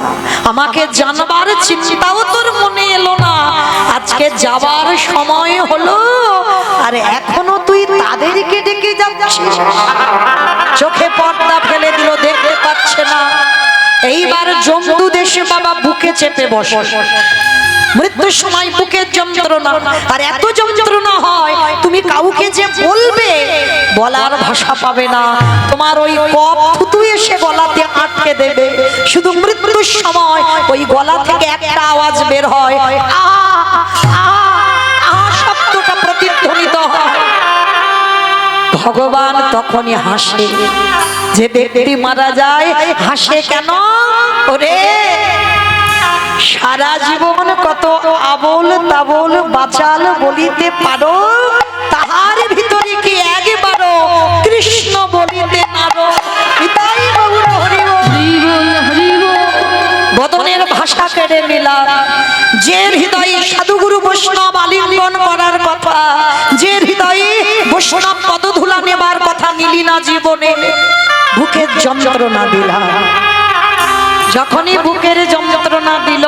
আমাকে জানবার চিন্তাও তোর মনে এলো না। আজকে যাবার সময় হলো, আর এখনো তুই তাদেরকে ডেকে যাচ্ছিস। চোখে পর্দা ফেলে দিল, দেখতে পাচ্ছে না। এইবার জম্মু দেশে বাবা বুকে চেপে বসে, মৃত্যুর সময় বুকের যন্ত্রণা, আর এত যন্ত্রণা হয় তুমি কাউকে যে বলবে বলার ভাষা পাবে না, তোমার ওই কফ থুতু এসে গলাতে আটকে দেবে। শুধু মৃত্যুর সময় ওই গলা থেকে একটা আওয়াজ বের হয়, আ আ আ শব্দটা প্রতিধ্বনিত হয়। ভগবান তখনই হাসে। যে ব্যক্তি মারা যায় হাসে কেন? ওরে সারা জীবন কত আবল তাবল বাচাল বলিতে পারো, তাহার ভিতরে কি একবারও কৃষ্ণ বলিতে পারো? পিতাই গৌর হরি বল। বদনের ভাষা কেড়ে নিলাম। যে হৃদয়ে সাধুগুরু বৈষ্ণব আলিঙ্গন করার কথা, যে হৃদয়ে বৈষ্ণব পদধূলা নেবার কথা নিলি না জীবনে, বুকের যন্ত্রণা দিলাম। যখনই বুকের যন্ত্রণা দিল,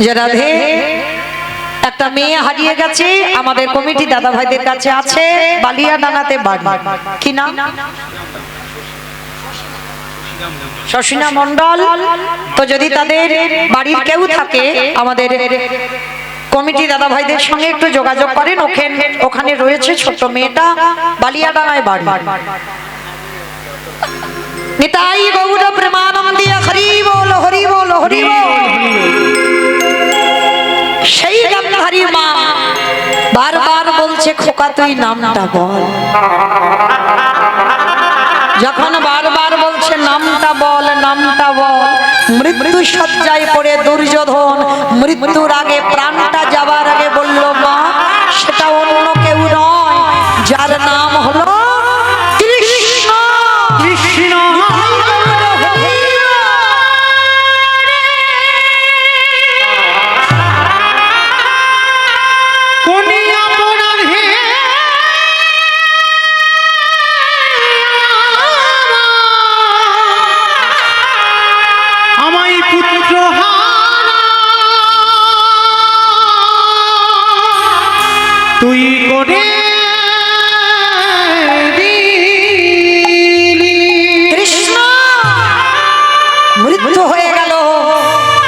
যে রাধে একটা মেয়ে হারিয়ে গেছে, আমাদের কমিটি দাদা ভাইদের কাছে আছে, বালিয়া ডাঙাতে বাড়ি। কি নাম? শশিনা মন্ডল। তো যদি তাদের বাড়ির কেউ থাকে, আমাদের কমিটি দাদা ভাইদের সঙ্গে একটু যোগাযোগ করেন। ওখানে রয়েছে ছোট মেয়েটা, বালিয়াডাঙায় বাড়ি। নিতাই গৌর প্রেমানন্দে হরি বল হরি বল হরি বল। সেই গান্ধারী মা বারবার বলছে, খোকা তুই নামটা বল। যখন বারবার বলছে নামটা বল নামটা বল, মৃত্যু শয্যায় পড়ে দুর্যোধন মৃত্যুর আগে, প্রাণটা যাবার আগে বলল, মা সেটা অন্য কেউ নয়, যার নাম হলো কৃষ্ণ। কৃষ্ণ তুই করে কৃষ্ণ মৃত্যু হয়ে গেল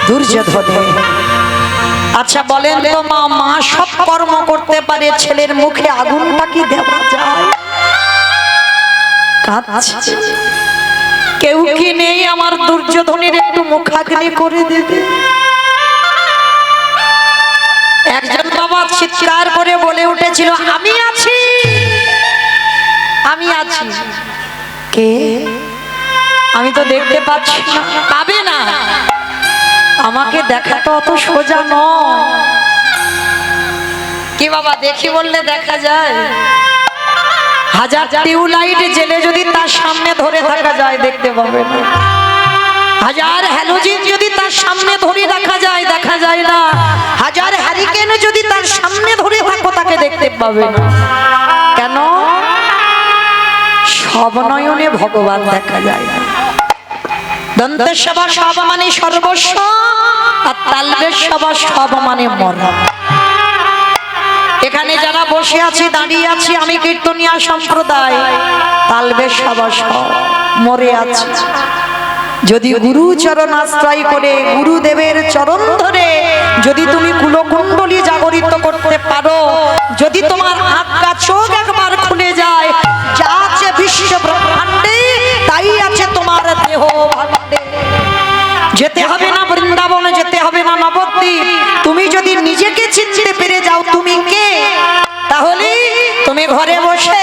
দুর্যোধনে। আচ্ছা বলেন তো মা, মা সব কর্ম করতে পারে, ছেলের মুখে আগুনটা কি দেওয়া যায়? কাঁদছে। কেউ কি নেই আমার দুর্যোধনের একটু মুখাগ্নি করে দেবে? একজন বাবা চিৎকার করে বলে উঠেছিল, আমি আছি আমি আছি। কে? আমি তো দেখতে পাচ্ছি না। পাবে না, আমাকে দেখা তো অত সোজা নয়। কি বাবা, দেখি বললে দেখা যায়? হাজার টিউবলাইট জেলে যদি তার সামনে ধরে থাকা যায় দেখতে পাবে না। হাজার হ্যালোজিন যদি তার সামনে ধরে রাখা যায় দেখা যায় না। হাজার হ্যারিকেন যদি তার সামনে ধরে থাকো তাকে দেখতে পাবে না। কেন? সব নয়নে ভগবান দেখা যায় না। দন্তের সভা সব মানে সর্বস্ব, আর তালবের সভা সব মানে মরণ। এখানে যারা বসে আছি দাঁড়িয়ে আছি আমি কীর্তনিয়া সম্প্রদায়, তালবের সভা সব মরে আছে। যদি গুরু চরণ আশ্রয় করে, গুরুদেবের চরণ ধরে যদি তুমি কুলকুণ্ডলী জাগরিত করতে পারো, যদি তোমার আজ্ঞা চোখ একবার খুলে যায়, যা আছে বিশ্ব ব্রহ্মাণ্ডে তাই আছে তোমার দেহ ভাণ্ডে। যেতে হবে না বৃন্দাবনে, যেতে হবে না নবদ্বীপ। তুমি যদি নিজেকে চিনতে পেরে যাও তুমি কে, তাহলে তুমি ঘরে বসে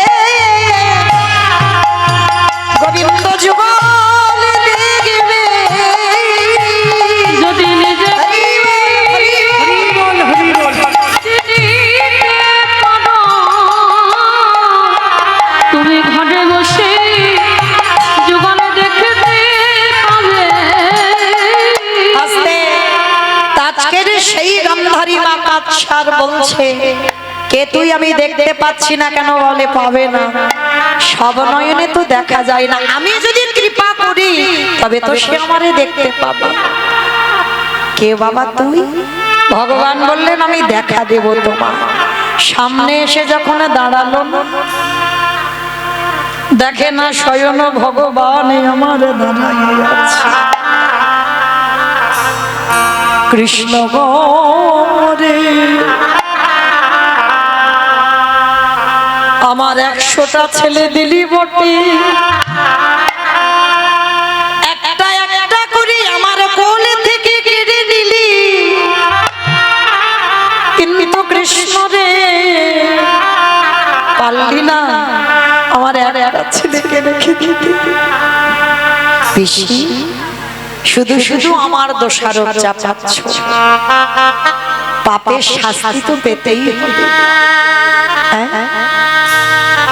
গোবিন্দ যুগল দেখবে। সেই গান্ধারী মা কাছার বলছে, কে তুই? আমি দেখতে পাচ্ছি না। কেন বলে পাবে না, সব নয়নে তো দেখা যায় না, আমি যদি কৃপা করি তবে তো সে আমারে দেখতে পাবে। কে বাবা তুই? ভগবান বললেন আমি দেখা দেব তোমার। সামনে এসে যখন দাঁড়ালো, দেখে না স্বয়ং ভগবান আমার দাঁড়াইয়া আছে। কৃষ্ণ গরে আমার 100টা ছেলে দিলি বটে, একটা একটা করে আমার কোল থেকে কেড়ে নিলি, কিন্তু কৃষ্ণ রে পারলি না আমার একটা ছেলেকে রেখে দিতে। পিসি শুধু শুধু আমার দোষারোপ চাপাচ্ছ, পাপের শাস্তি তো পেতেই হবে।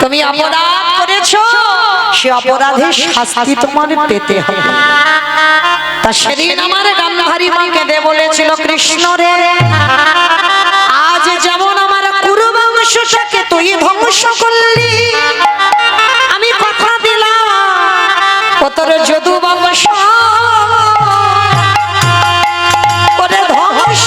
তুমি অপরাধ করেছো, সে অপরাধের শাস্তি তোমার পেতে হবে। তা সেদিন আমার গান্ধারী মা কেঁদে বলেছিল, কৃষ্ণ রে আজ যেমন আমার কুরু বংশটাকে তুই ধ্বংস করলি, আমি কথা দিলাম ও তোর যদু বংশ ওরে ধ্বংস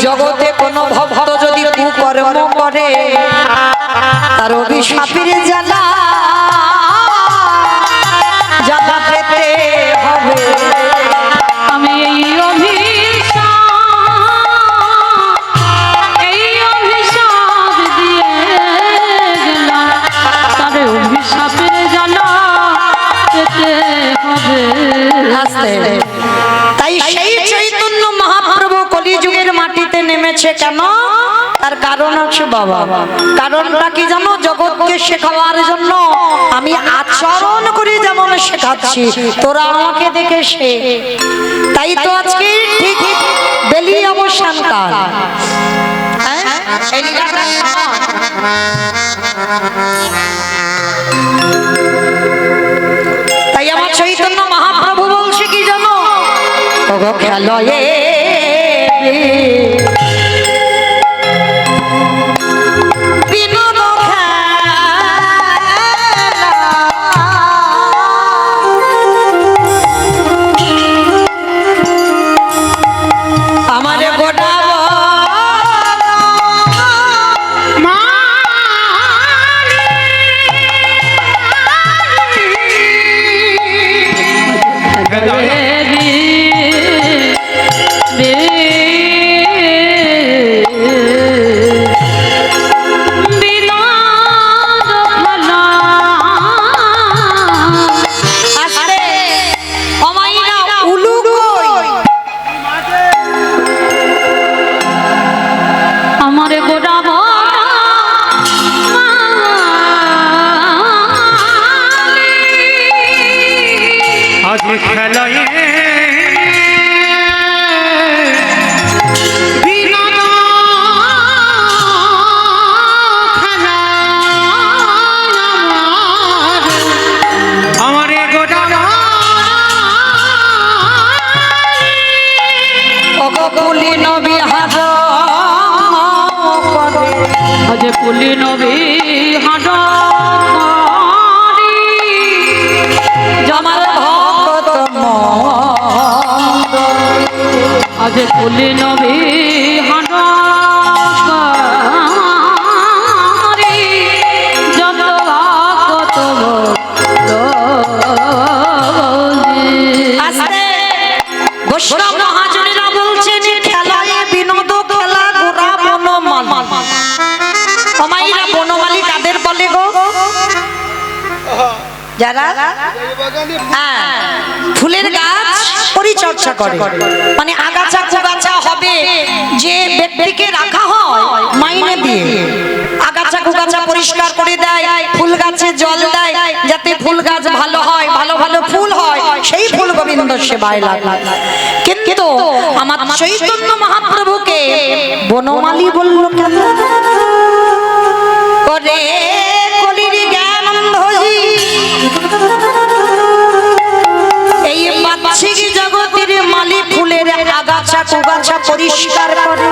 জগতে কোনো ভক্ত যদি কুকর্ম করে তার অভিশাপের জ্বালা জ্বালা পেতে হবে। আমি এই অভিশাপ দিয়ে গেলাম, তার অভিশাপের জ্বালা পেতে হবে। তাই সেই চৈতন্য মহাপ্রভু কলিযুগের মাটিতে নেমেছে কেন? তার কারণ আছে বাবা। কারণটা কি জানো? জগৎকে শেখাবার জন্য। আমি আচরণ করে যেমন শেখাচ্ছি, তোরা আমাকে দেখে সে। তাই তো আজকে ঠিক বেলি অবসান কাল, তাই আমার চৈতন্য মহাপ্রভু বলছে কি জানো? খেলো নবী হাঁটা আমার ভক্ত আজ কুলে নবী হাঁটা যত কত বৈষ্ণব মহাজনেরা বলছেন খেলায় বিনোদ খেলা গোরা বনমাল আমাইরা বনমালী কাদের বলে গো যারা ফুলের গাছ পরিচর্যা করে মানে আগাছা কুগাছা হবে যে ব্যক্তিকে রাখা হয় মাইনে দিয়ে আগাছা কুগাছা পরিষ্কার করে দেয় ফুল গাছে জল দেয় যাতে ফুল গাছ ভালো হয় ভালো ভালো ফুল হয় সেই ফুল গোবিন্দ সেবায় লাগে কিন্তু আমার চৈতন্য মহাপ্রভুকে বনমালী বলল কেন করে কলির জ্ঞান অন্ধজি এই বাহ্যিক জগতের মালি ফুলের আগাছা কুগাছা পরিষ্কার করে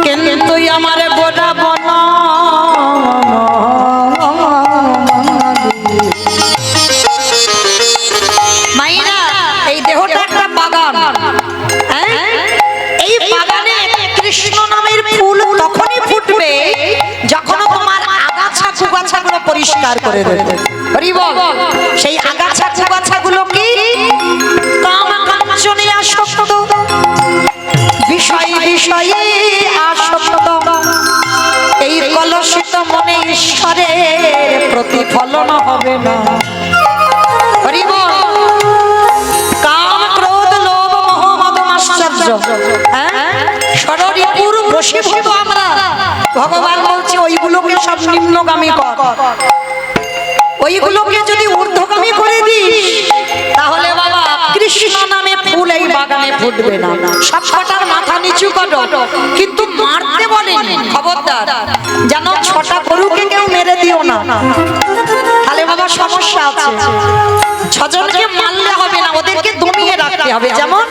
কিন্তু আমার গোটা বন মাইনা এই দেহটা একটা বাগান এই বাগানে কৃষ্ণ নামের ফুল তখনই ফুটবে যখন তোমার আগাছা কুগাছা গুলো পরিষ্কার করে দেবে হরি বল সেই আগাছা কুগাছা গুলো কি কাম কাঞ্চনে আসক্ত বিষয় বিষয়ে আসক্ত এই কলুষিত মনে ঈশ্বরের প্রতিফলন হবে না হরি বল কাম ক্রোধ লোভ মোহ মদ মাশ্চর্য ষড়রিপুর বশীভূত আমরা ভগবান বলছে ওইগুলোকে সব নিম্নগামী কর ওইগুলোকে যদি ঊর্ধ্বগামী করে দিস তাহলে বাবা কৃষ্ণ নামে ফুল এই বাগানে ফুটবে না সব কটার মাথা নিচু করো কিন্তু মারতে বলেনি খবরদার যেন ছটা গরুকে কেউ মেরে দিও না তাহলে বাবা সমস্যা আছে ছজনকে মারলে হবে না ওদেরকে দমিয়ে রাখতে হবে যেমন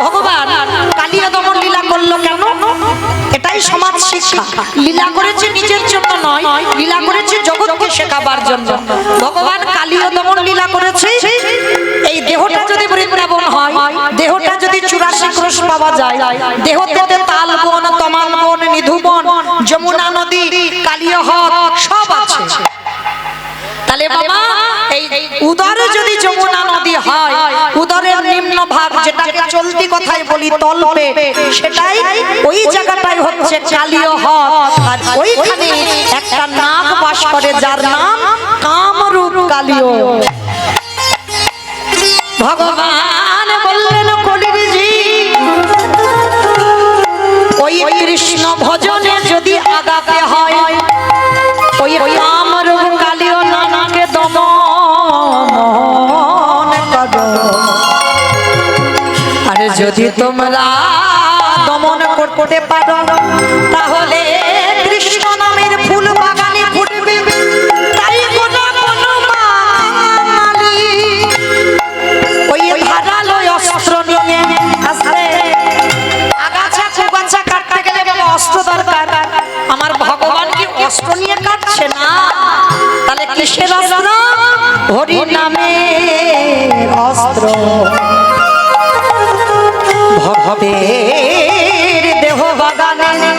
ভগবান কালিয়া দমন লীলা করলো কেন এটাই সমাজ শিক্ষা লীলা করেছে নিজের জন্য নয় লীলা করেছে জগৎকে শেখাবার জন্য ভগবান কালিয়া দমন লীলা করেছে এই দেহটা যদি বৃন্দাবন হয় দেহটা যদি 84 ক্রোশ পাওয়া যায় দেহতে তাল বন তমাল বন নিধুবন যমুনা নদী কালিয়া হ্রদ সব আছে তাহলে বাবা এই উদরে যদি যমুনা নদী হয় উদরের নিম্ন ভাগ যেটাকে চলতি কথায় বলি তলপে সেটাই ওই জায়গাটাই হচ্ছে কালিয়া হ্রদ আর ওইখানে একটা নাগ বাস করে যার নাম কামরূপ কালিয়া ভগবান বললেন কলির জি ওই কৃষ্ণ ভজনে যদি আগাতে হয় ওই কামরূপ কালিয়া নানাকে দমন করো আর যদি তোমরা দমন করতে পারো তাহলে কৃষ্ণ নামের ফুল বাগানে ফুটবে তাই গোটা বনমালী ওই ধারালো অস্ত্র নিয়ে আসবে আগাছা কুগাছা কাটতে গেলে বাবা অস্ত্র দরকার আমার ভগবান কি অস্ত্র নিয়ে কাটছে না তাহলে কিসের অস্ত্র হরি নামের অস্ত্র ভক্তের দেহ বাগানে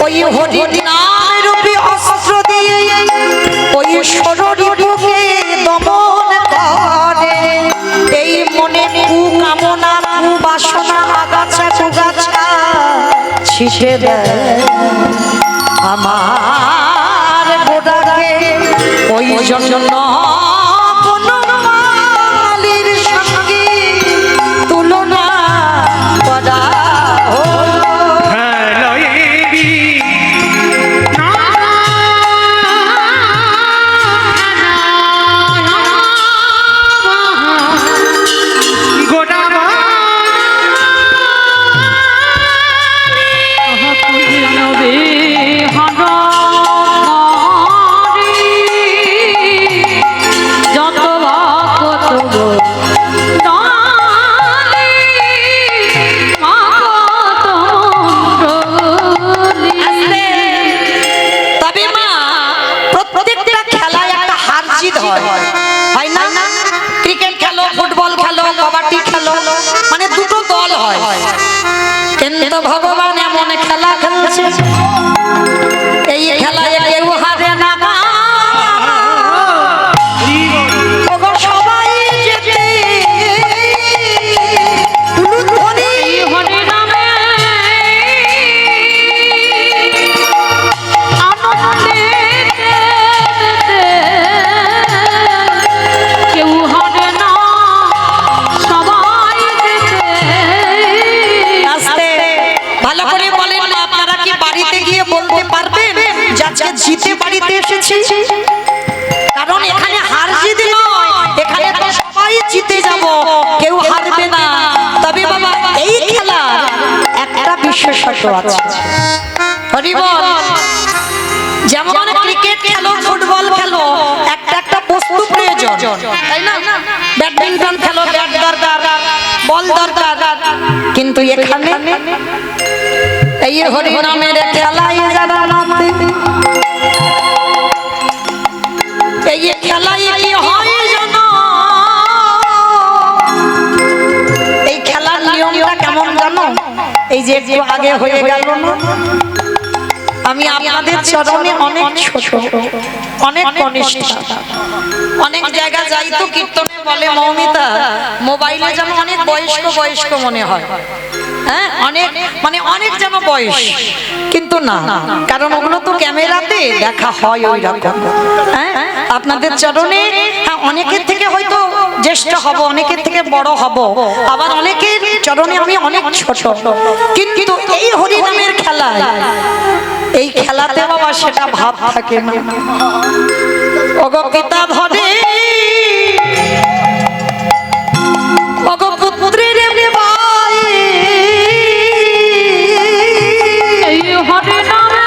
ওই হরি নাম রূপী অস্ত্র দিয়ে ওই ষড়রিপুকে দমন করে এই মনে কুকামনা কুবাসনা আগাছা কুগাছা ছিটে দেয় আমার গোড়াকে ওই জন্য বনমালীর সঙ্গে তুলনা করা নবী হাঁটা তবে মা প্রত্যেকটা খেলায় একটা হার জিত হয়, হয় না? ক্রিকেট খেলো, ফুটবল খেলো, কবাডি খেলো, মানে দুটো দল হয়। কিন্তু ভগবান এমন খেলা খেলছে, এই খেলায় কেউ হারে না। ওগো সবাই যেতে হরি নামে আনন্দে কেউ হারে না, সবাই আস্তে ভালো করে বলেন না, আপনারা কি বাড়িতে গিয়ে বলতে পারবেন যে আজকে জিতে বাড়িতে এসেছি? কারণ এখানে হার জিত নয়, এখানে তো সবাই জিতে যাব, কেউ হারবে না। তবে বাবা এই খেলা একটা বিশেষত্ব আছে, হরি বল। যেমন ক্রিকেট খেলো, ফুটবল খেলো, একটা একটা বস্তু প্রয়োজন, তাই না? ব্যাডমিন্টন খেলো, ব্যাট দরকার, বল দরকার। কিন্তু এখানে এই হরি নামের খেলায় যারা নামে, এই খেলায় কি হয় জানো? এই খেলার নিয়মটা কেমন জানো? এই যে একটু আগে হয়ে গেল না, আমি আপনাদের চরণে অনেক ছোট, অনেক কনিষ্ঠ, অনেক জায়গা যাই তো কীর্তনে বলে মৌমিতা মোবাইলে যেন অনেক বয়স্ক বয়স্ক মনে হয়, হ্যাঁ অনেক মানে অনেক যেন বয়স, কিন্তু না, কারণ ওগুলো তো ক্যামেরাতে দেখা হয় ওই রকম। হ্যাঁ আপনাদের চরণে হ্যাঁ অনেকের থেকে হয়তো জ্যেষ্ঠ হব, অনেকের থেকে বড় হব, আবার অনেকের চরণে আমি অনেক ছোট, কিন্তু এই হরি নামের খেলায়, এই খেলাতে বাবা সেটা ভাব থাকে না। ওগো পিতা ধরে, ওগো পুত্রের ভাই, এই হরি নামে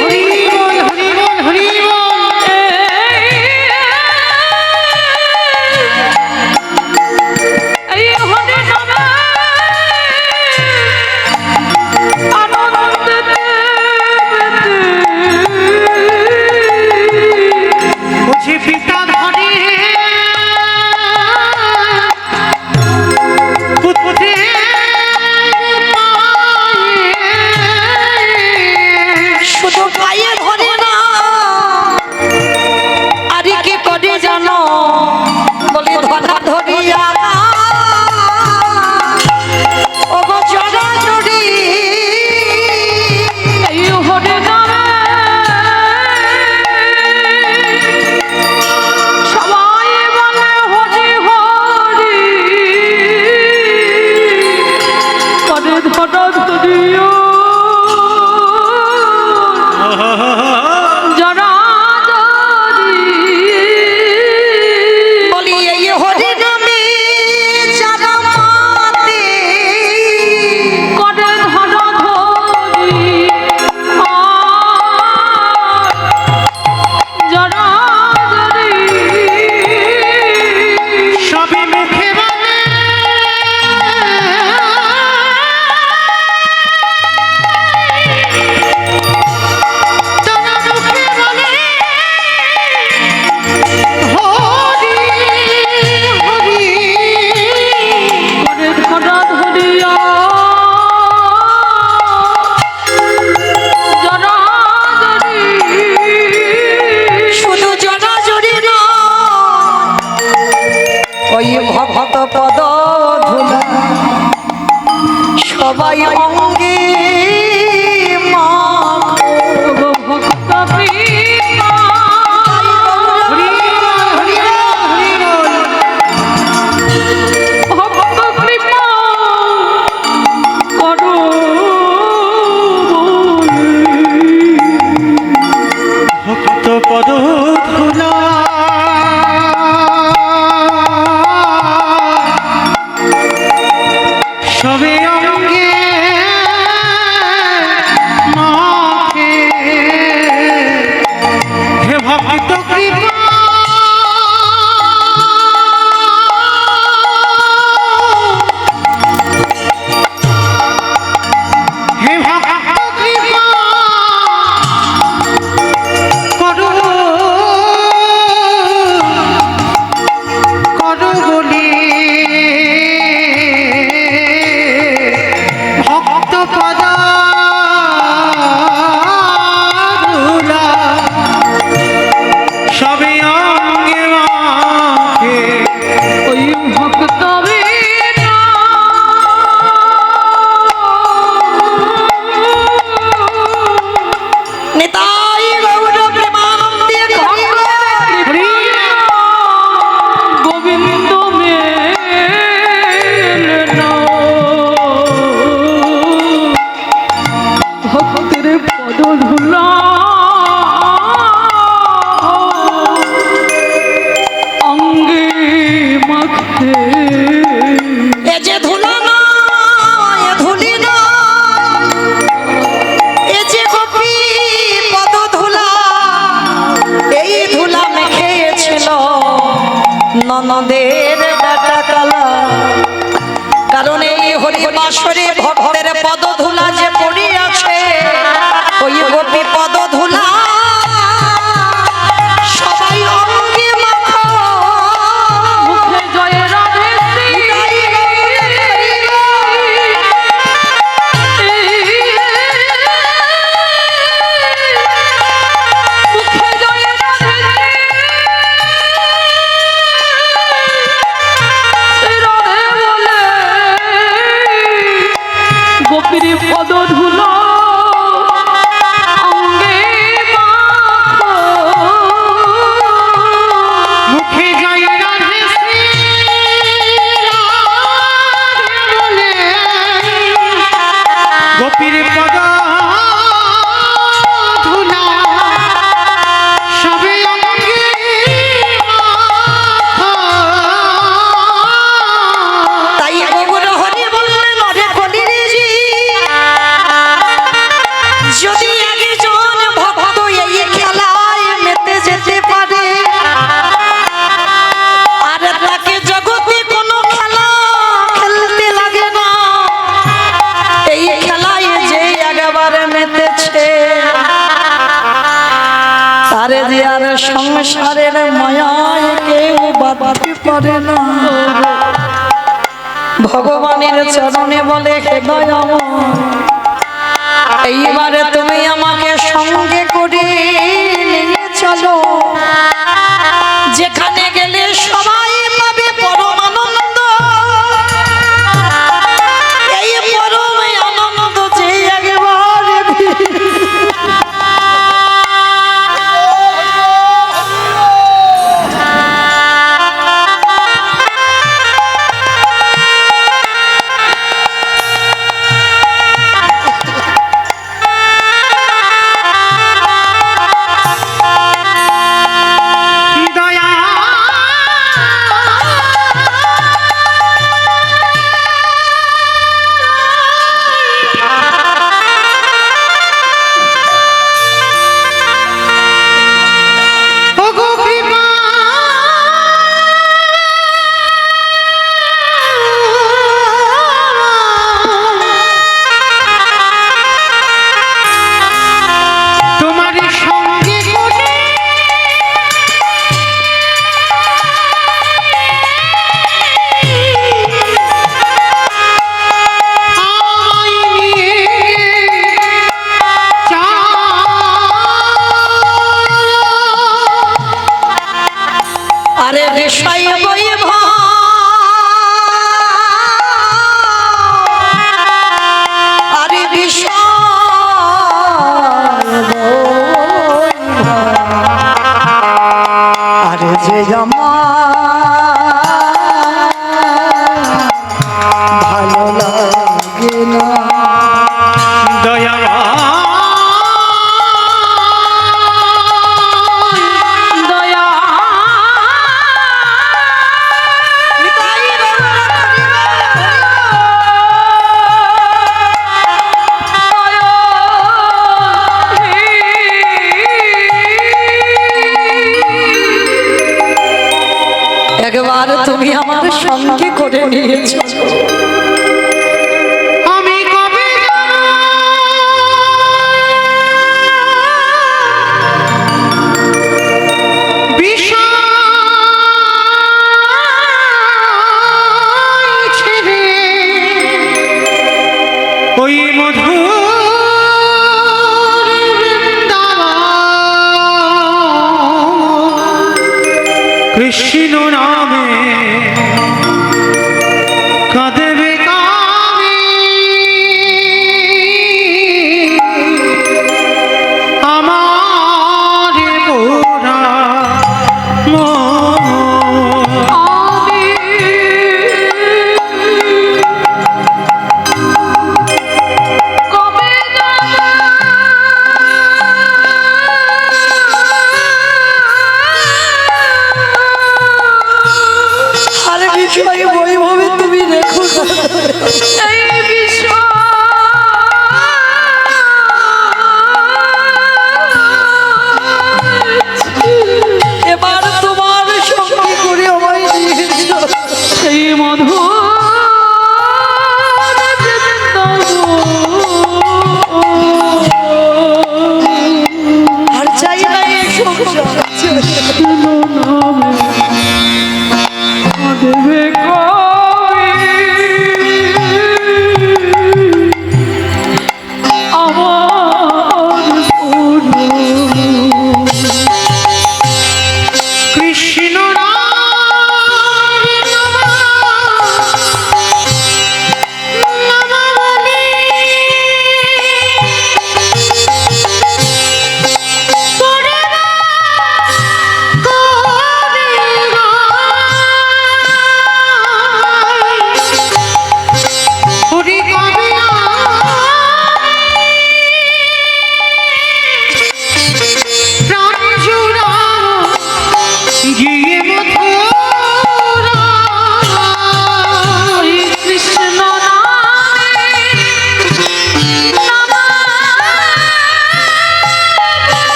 হরি বল, হরি বল, হরি বল। এই হরি নামে আনন্দে ধুলা অঙ্গে মাখে এ যে ধুলা না এ ধুলি না এ যে গোপী পদ ধুলা এই ধুলা মেখেছিল ননদের ডাটা কালা কারণ এই হরি বাসরে ভক্তের পদ ধুলা যে পড়ে আছে ওই গোপী পদ ধুলা সবাই অঙ্গে মাখা মুখে জয় রাধে শ্রী মুখে জয় রাধে শ্রী রাধে বলে গোপীর পদ ধুলো অঙ্গে মাখো মুখে জয় রাধে শ্রী রাধে বলে গোপীর পদ ধুলো সবে অঙ্গে মাখো তাই গৌর হরি বললেন রে কলিজি যদি একজন ভক্ত এই খেলায় মেতে যেতে পারে আর তাকে জগতে কোনো খেলা খেলতে লাগে না এই খেলায় যে একবারে মেতেছে তারে যে আর সংসারের মায়ায় কেউ বাঁধতে পারে না ভগবানের চরণে বলে হে দয়াময় এইবারে তুমি আমাকে সঙ্গে করে নিয়ে চলো যেখানে গেলে সবাই পাবে পরম আনন্দ এই পরম আনন্দ যে একেবারে দয়া ও গো কৃপা তোমার সঙ্গে করে আমায় নিয়ে আরে বিষয় বৈভব আরে বিষয় বৈভব আরে যে আমার ভালো লাগে না দয়া দয়া একবার তুমি আমার সঙ্গে করে নিয়েছো আমি কবে বিষয় ছেড়ে ওই মধুর বৃন্দাবন কৃষ্ণ নামে কাঁদবে কামি আমার গোরা কবে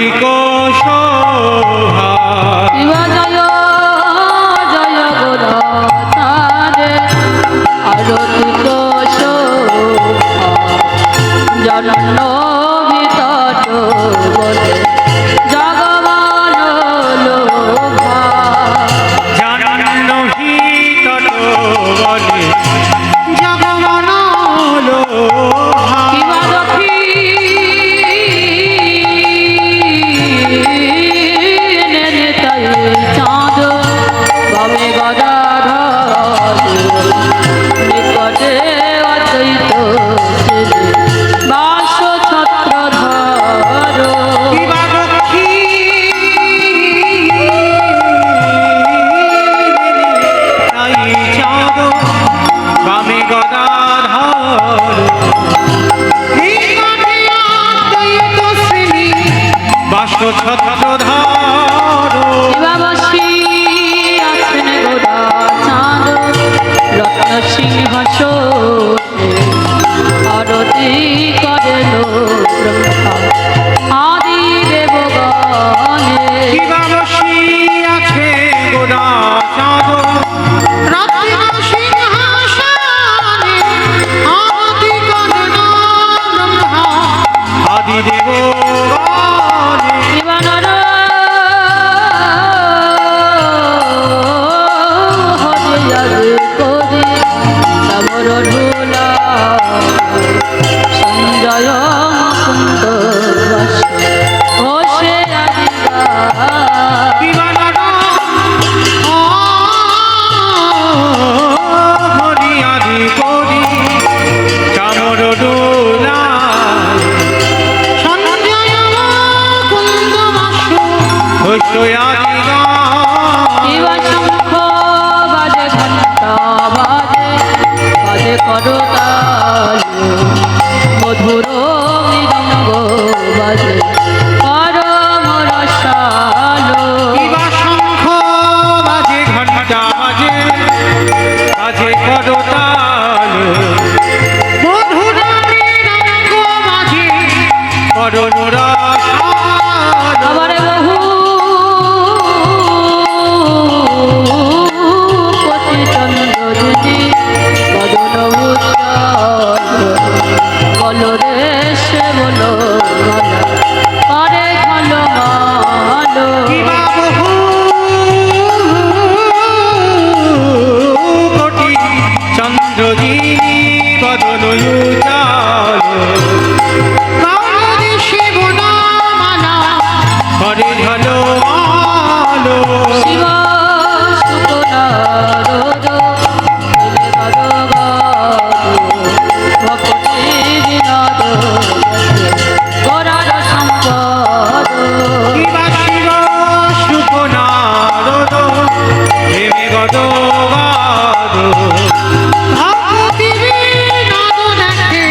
আধিক শোভা শিব জয় জয় গোরাচারে আরতিক শোভা জনন বিতট বলে জগমান লোভা জাহ্নবী তট বলে জগমন লোভা কিবা দক্ষিণে তাই চাঁদ বামে গদাধর নিকটে অদ্বৈত সেবে বাস ছত্রধর কিবা তাই চাঁদ বামে গদাধর নিকটে অদ্বৈত শ্রেণী বাস ছত্রধর শিবাবশী আছেন গোরা চাঁদ রত্ন সিংহাসনে আরতি করেন ব্রহ্মা আদি দেবগণে শিবাবশী আছে গোরা চাঁদ রত্ন সিংহাসনে আদি করেন ব্রহ্মা আদি দেবগণে শিবানর হরে আগে করে সমর ঢোলা সঞ্জয় মুকুন্দ বাস ঘোষে আদিগা দিবানর হরি আদি করি চামর ডোলা সঞ্জয় কুন্দ মাসু আদি গা শিব শঙ্খ বাজে ঘণ্টা বাজে বাজে করতাল মধুর মৃদঙ্গ বাজে পরম রসালো দিবা শঙ্খ বাজে ঘণ্টা বাজে বাজে করতাল মধুর মৃদঙ্গ বাজে করণ রসাল আবার বহু কোটি চন্দ্র যদি বদন উজ্জ্বল বলো রে সে বলো মালা করে ভালো মালো দিবা বহু কোটি চন্দ্রজি বদন উজাল কালী শিব নামানা হরে ঢালো আলো শিব সুকনারদ নীলে ভক্তি বিনোদ গোরার সম্পদ দিবা শিব শুভ নারদ প্রেমে গদগাদ ভক্তি বিনোদ দেখে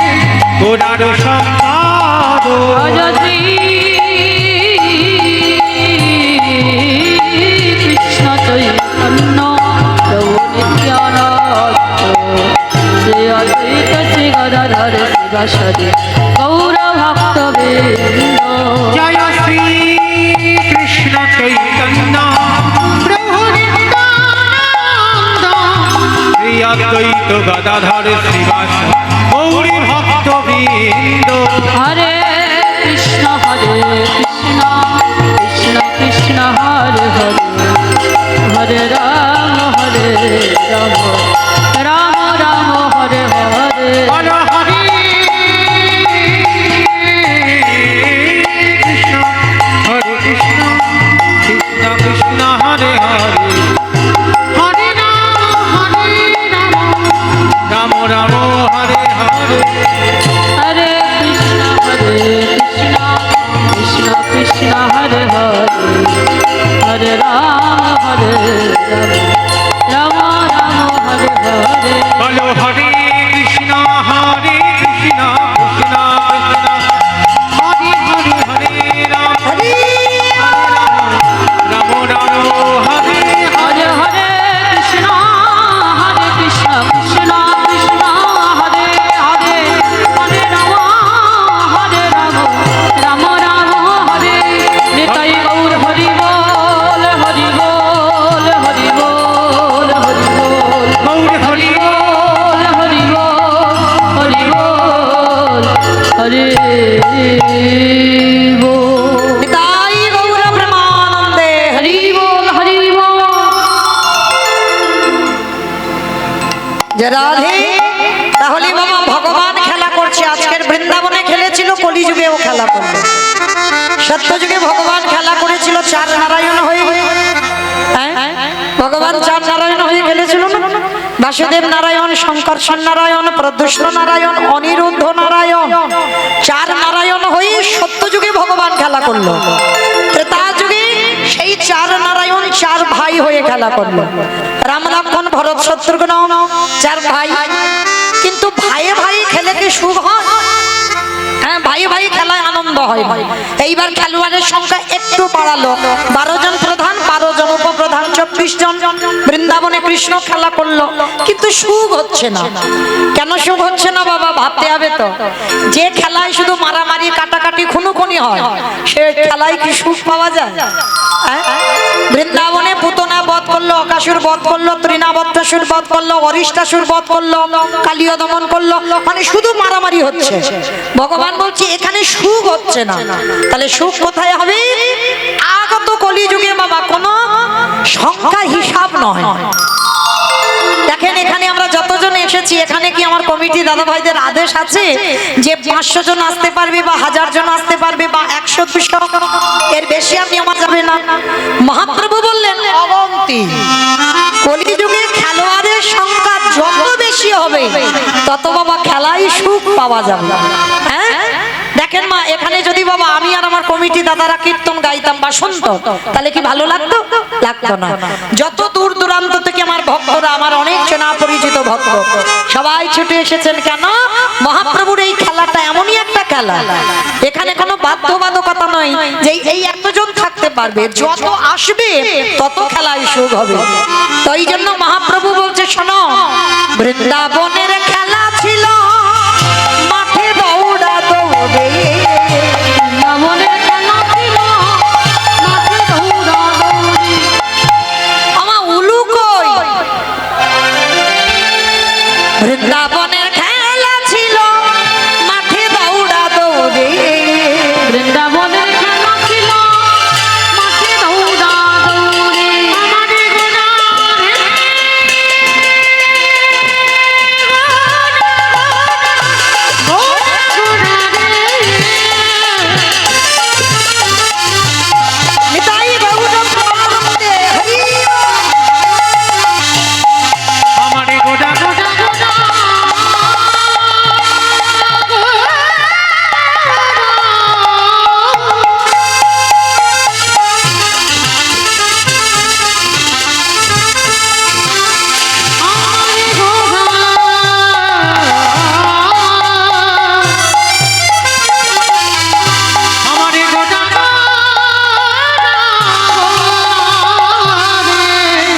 গোরার সম্পাদ অযত্রী কৃষ্ণ চৈতন্য প্রভু নিত্যানন্দ শ্রী অদ্বৈত শ্রী গদাধর শিবাসাদি গৌর ভক্তবৃন্দ জয় শ্রী কৃষ্ণ চৈতন্য প্রভু নিত্যানন্দ শ্রী অদ্বৈত গদাধর শ্রীবাস গৌরী ভক্তবৃন্দ হরে কৃষ্ণ কৃষ্ণ কৃষ্ণ হরে হরে হরে রাম রাম রাম হরে হরে হর হরে কৃষ্ণ হরে কৃষ্ণ কৃষ্ণ কৃষ্ণ হরে হরে হরে রাম রাম রাম হরে হরে হরে কৃষ্ণ কৃষ্ণ কৃষ্ণ হরে হরে হরে রাম রাম রাম হরে হরে বলো হরে কৃষ্ণ কৃষ্ণ কৃষ্ণ হরে হরে হরে রাম হরি রাম রাম হরে হরে হরে কৃষ্ণ কৃষ্ণ কৃষ্ণ হরে হরে হরে রাম রাম রাম হরে সত্যযুগে ভগবান খেলা করেছিল চার নারায়ণ হয়ে। হ্যাঁ? ভগবান চার নারায়ণ হয়ে খেলেছিল না? বাসুদেব নারায়ণ, শঙ্কর্ষণ নারায়ণ, প্রদ্যুষ্ণ নারায়ণ, অনিরুদ্ধ নারায়ণ, চার নারায়ণ হয়ে সত্যযুগে ভগবান খেলা করলো। ত্রেতা যুগে সেই চার নারায়ণ চার ভাই হয়ে খেলা করলো। রাম, লক্ষ্মণ, ভরত, শত্রুঘ্ন চার ভাই। কিন্তু ভাইয়ে ভাই খেলে কি সুখ হয়? হ্যাঁ, ভাই ভাই খেলায় আনন্দ হয়। এইবার খেলোয়াড়ের সংখ্যা একটু বাড়ালো, 12 জন প্রধান, 12 জন উপপ্রধান, 24 জন। বৃন্দাবনে কৃষ্ণ খেলা করলো, কিন্তু সুখ হচ্ছে না। কেন সুখ হচ্ছে না বাবা? ভাবতে হবে তো। যে খেলায় শুধু মারামারি, কাটাকাটি, খুনোখুনি হয়, সে খেলায় কি সুখ পাওয়া যায়? হ্যাঁ? বৃন্দাবনে পুতনা বধ করলো, অকাসুর বধ করলো, তৃণাবত্তাসুর বধ করলো, অরিষ্টাসুর বধ করলো, কালীয় দমন করলো, মানে শুধু মারামারি হচ্ছে। ভগবান বলছে এখানে সুখ হচ্ছে না। তাহলে সুখ কোথায় হবে? আগত কলিযুগে বাবা, কোনো সংখ্যা হিসাব নয়। দেখেন এখানে আমরা যতজন এসেছি, এখানে কি আমার কমিটি দাদা ভাইদের আদেশ আছে যে 500 জন আসতে পারবে বা 1000 জন আসতে পারবে বা 100 200, এর বেশি আর নেওয়া যাবে না? মহাপ্রভু বললেন অবন্তি, কলিযুগে খেলোয়াড়ের সংখ্যা যত বেশি হবে তত বাবা খেলায় সুখ পাওয়া যাবে। হ্যাঁ, দেখেন মা, এখানে যদি বাবা আমি আর আমার কমিটি দাদারা কীর্তন গাইতাম বা শুনতো, তাহলে কি ভালো লাগতো? লাগতো না। যত দূর দূরান্ত থেকে আমার ভক্তরা, আমার অনেক চেনা পরিচিত ভক্ত, সবাই ছুটে এসেছেন। কেন? মহাপ্রভুর এই খেলাটা এমনই একটা খেলা, এখানে কোনো বাধ্যবাধকতা নয় যে এই এতজন থাকতে পারবে, যত আসবে তত খেলায় সুখ হবে। তো এই জন্য মহাপ্রভু বলছে, শোনো, বৃন্দাবনের খেলা ছিল মাঠে দৌড়া দৌড়ে, বৃন্দাবনের খেলা ছিল মাঠে দৌড়াদৌড়ি। আমার উলু কই? বৃন্দাবনের খেলা ছিল মাঠে দৌড়া দৌড়ে, বৃন্দাবনের খেলা ছিল মাঠে দৌড়াদৌড়ি। আমারে নিতাই গৌর প্রেমানন্দে হরি আমারে গোটা গোটা আমারে গোটা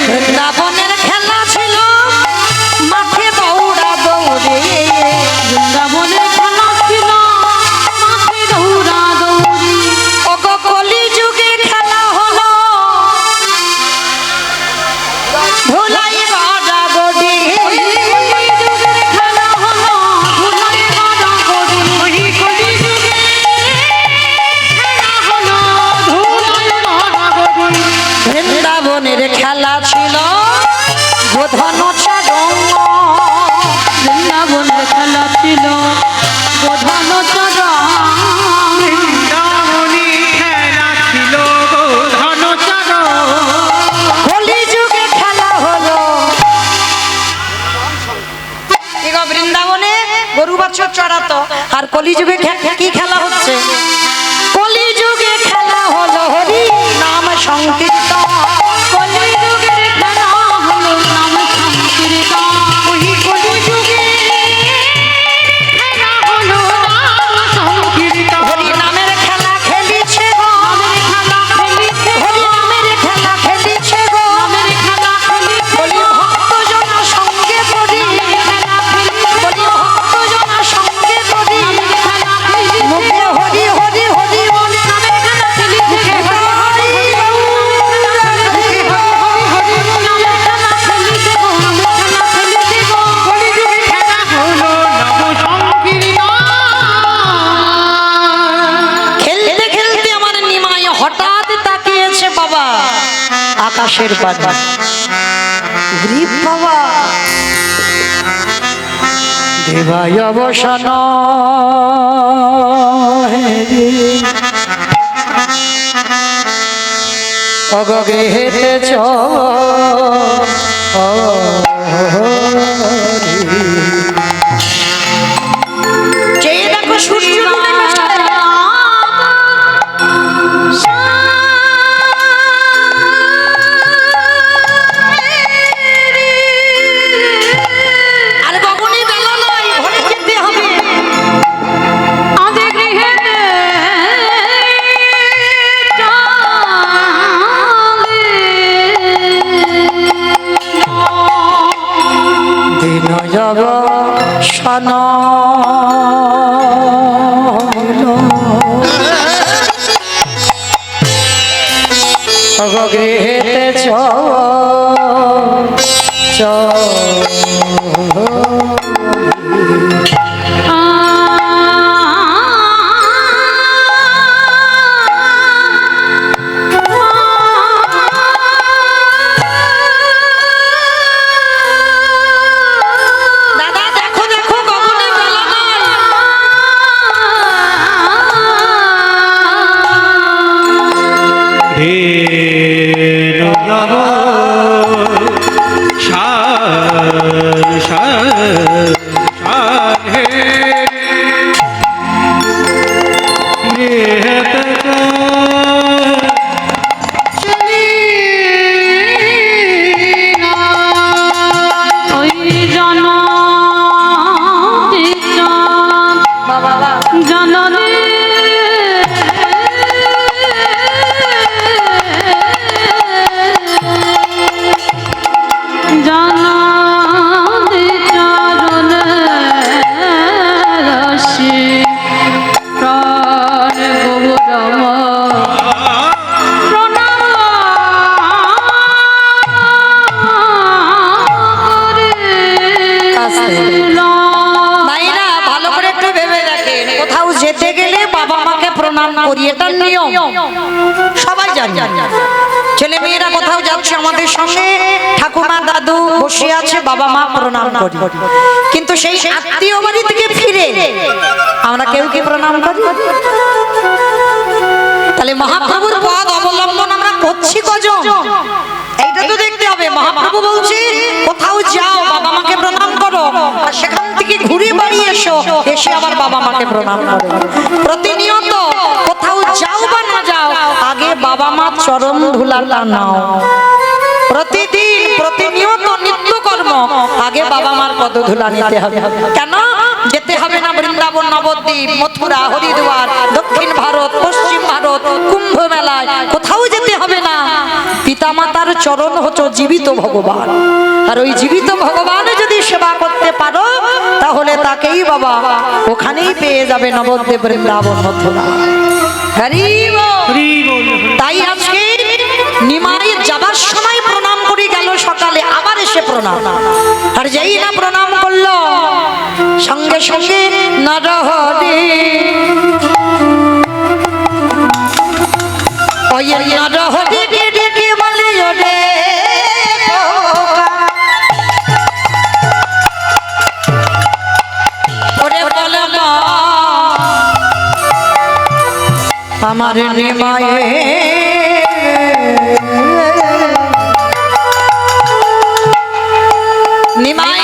বৃন্দাবনের খেলা ছিল মাঠে দৌড়া দৌড়ে, বৃন্দাবনের খেলা ছিল মাঠে দৌড়াদৌড়ি। ওগো কলিযুগে খেলা হলো ধুলাই গড়াগড়ি, কলিযুগের খেলা হলো ধুলাই গড়াগড়ি। কলিযুগে খেলা হলো ধুলাই গড়াগড়ি। বৃন্দাবনের খেলা ছিল গোধন চারণ, বৃন্দাবনের খেলা ছিল প্রধান চরণ। বৃন্দাবনী খেলা ছিল গো ধনচরণ। কলিযুগে খেলা হলো। এগো বৃন্দাবনে গরু বাছুর চড়াতো, আর কলিযুগে কি খেলা হচ্ছে? কলিযুগে খেলা হলো হরি নাম সংকীর্তন, কলিযুগের খেলা হলো নাম সংকীর্তন। কলিযুগে খেলা হলো নাম সংকীর্তন। হরি নামের খেলা খেলিছে গো, নামের খেলা খেলিছে হরি নামের খেলা খেলিছে গো, নামের খেলা খেলিছে বলি ভক্তজন সঙ্গে পড়ি, বলি ভক্তজন সঙ্গে পড়ি, খেলা খেলিছে মুখে হরি হরি হরি বলে নামের খেলা খেলিছে হরি নামের খেলা খেলিছে গো, নামের খেলা খেলিছে গো। কলিযুগে খেলা হলো নব সংকীর্তন। খেলতে খেলতে আমার নিমাই হঠাৎ তাকিয়েছে বাবা আকাশের পানে, গ্রীব বাবা দেবায় অবসান হে রে। অগগৃহেতে যেই দেখো সূর্য ডুবে গেছে। আর গগনে বেলা নাই, ঘরে যেতে হবে। দিন যাব সন গৃহেতে দাদা দেখো দেখো গগনে বেলা নাই। ধীর যাব হে মায়েরা ভালো করে একটু ভেবে দেখেন, কোথাও যেতে গেলে বাবা মাকে প্রণাম করি, এটা নিয়ম, সবাই জানে। ছেলে মেয়েরা কোথাও যাচ্ছে আমাদের সঙ্গে, ঠাকুমা দাদু বসে আছে, বাবা মা প্রণাম করি। কিন্তু সেই আত্মীয় বাড়ি থেকে ফিরে আমরা কেউ কি প্রণাম করি? তাহলে মহাপ্রভুর পদ অবলম্বন আমরা করছি কজন? এইটা তো দেখতে হবে। মহাপ্রভু বলছে কোথাও যাও বাবা মাকে প্রণাম করো, আর সেখান থেকে ঘুরে বাড়ি এসো, এসে আবার বাবা মাকে প্রণাম করো। প্রতিনিয়ত কোথাও যাও বা না যাও, আগে বাবা মা চরণ ধুলাটা নাও। প্রতিদিন প্রতিনিয়ত নিত্য কর্ম আগে বাবা মার পদ ধুলা নিতে হবে। কেন যেতে হবে না বৃন্দাবন, নবদ্বীপ, মথুরা, হরিদ্বার, দক্ষিণ ভারত, পশ্চিম ভারত, কুম্ভ মেলায়, কোথাও যেতে হবে না। পিতামাতার চরণ হচ্ছে জীবিত ভগবান, আর ওই জীবিত ভগবানে যদি সেবা করতে পারো তাহলে তাকেই বাবা ওখানেই পেয়ে যাবে, নবদ্বীপ, বৃন্দাবন, মথুরা। তাই আজকে নিমাই যাবার সময় প্রণাম করে গেল, সকালে আবার এসে প্রণাম। আর যেই না প্রণাম করলো সঙ্গে সঙ্গে নরহরি ওই নরহরি ডেকে বলে ওরে ওরে বলে মা আমার নিমায়ে নিমাই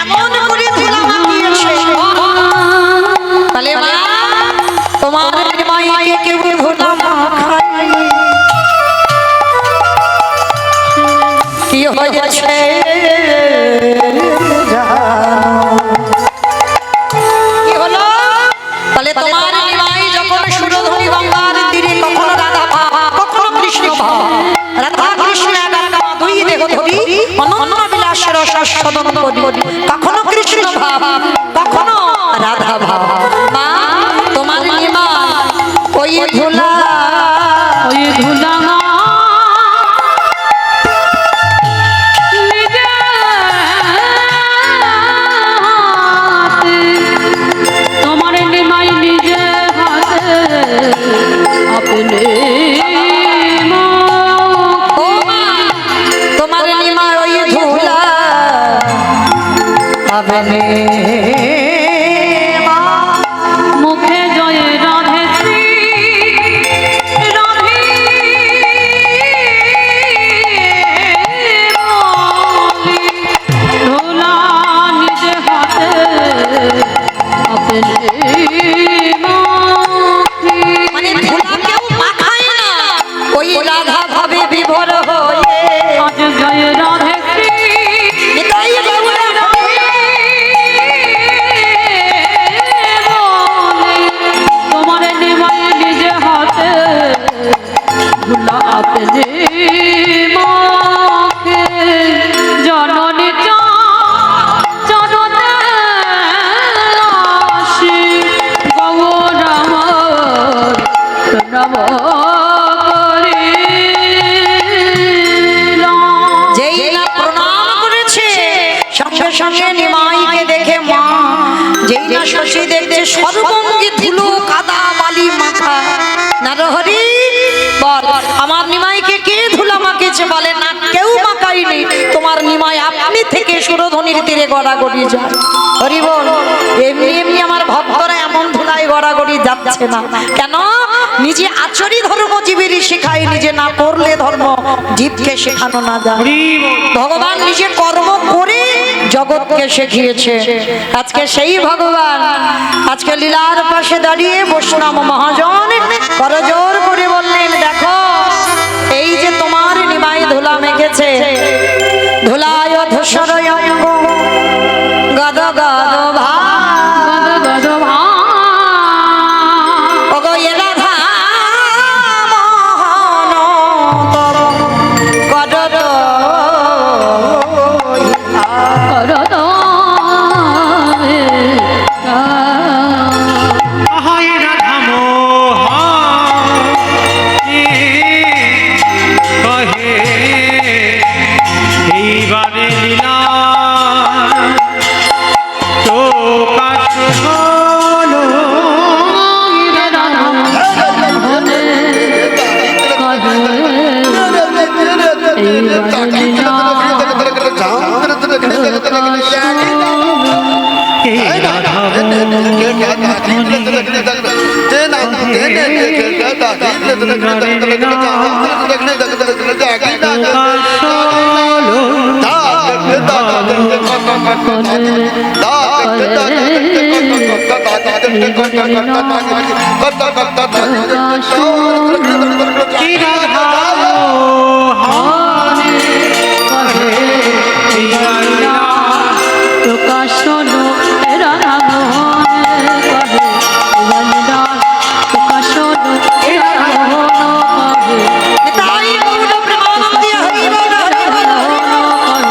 এমন করে ধুলা মাখিয়েছে, তাহলে মা তোমার নিমাইকে কেউ ধুলা মাখায় কি হয়েছে কি হলো? তাহলে তোমার নিমাই যখন সুরধরি গঙ্গার তীরে কখনো রাধা ভাব, কখনো কৃষ্ণ ভাব, রাধা কৃষ্ণ একা দুই দেহ ধরি অনন্য বিলাসের রসাস্বাদন করি, কখনো কৃষ্ণ ভাব, কখনো রাধা ভাব। মা তোমার নিমাই ওই ধুলা মুখে জয় রাধে শ্রী প্রণব করিলাম। যেই না প্রণাম করেছে সঙ্গে সঙ্গে নিমাইকে দেখে মা, যেই না শশী দেখছে সর্বঙ্গে ধুলো কাদা বালি মাখা। নরহরি বল, আমার নিমাইকে কে ধুলা মাখেছে? বলে না, কেউ মাখাইনি, তোমার নিমাই আপনি থেকে সুরধনির তীরে গড়াগড়ি যায়। হরি বল, এমনি এমনি আমার ভক্তরা এমন ধুলায় গড়াগড়ি যাচ্ছে না কেন? নিজে আচরি ধর্ম জীবেরই শেখায়, নিজে না করলে ধর্ম জীবকে শেখানো না যায়। ভগবান নিজে কর্ম করে জগৎকে শিখিয়েছে। আজকে সেই ভগবান আজকে লীলার পাশে দাঁড়িয়ে বৈষ্ণব মহাজন করজোর করে বললেন, দেখো এই যে তোমার নিমাই ধুলা মেখেছে, ধুলায় ধূসরয় অঙ্গ গদ গদ ভা গদ ভা ওগো এ রাধা মোহন তব করদ করদ আহায় রাধা মোহনে কহে এইবারে লীলা তো কাশ হলো এই রাধা কি রাধা মোহনে কহে এইবারে প্রকাশন রামোহন কহে বন্দা প্রকাশন রামোহন কহে তাই গৌর প্রেমানন্দে হরি বল হরি বল হরি বল।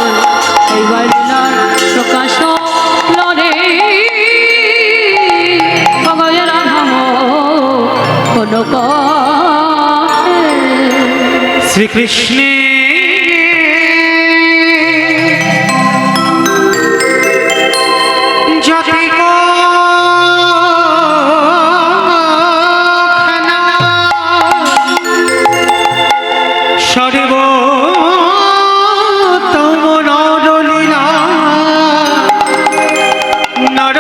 এই বন্দা প্রকাশন রে কহে রামোহন কহে শ্রীকৃষ্ণে যতি খানা সর্বোত্তম নরলীলা নর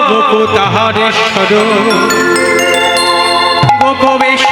গোপ তাহারেশ্বর গোপবেশ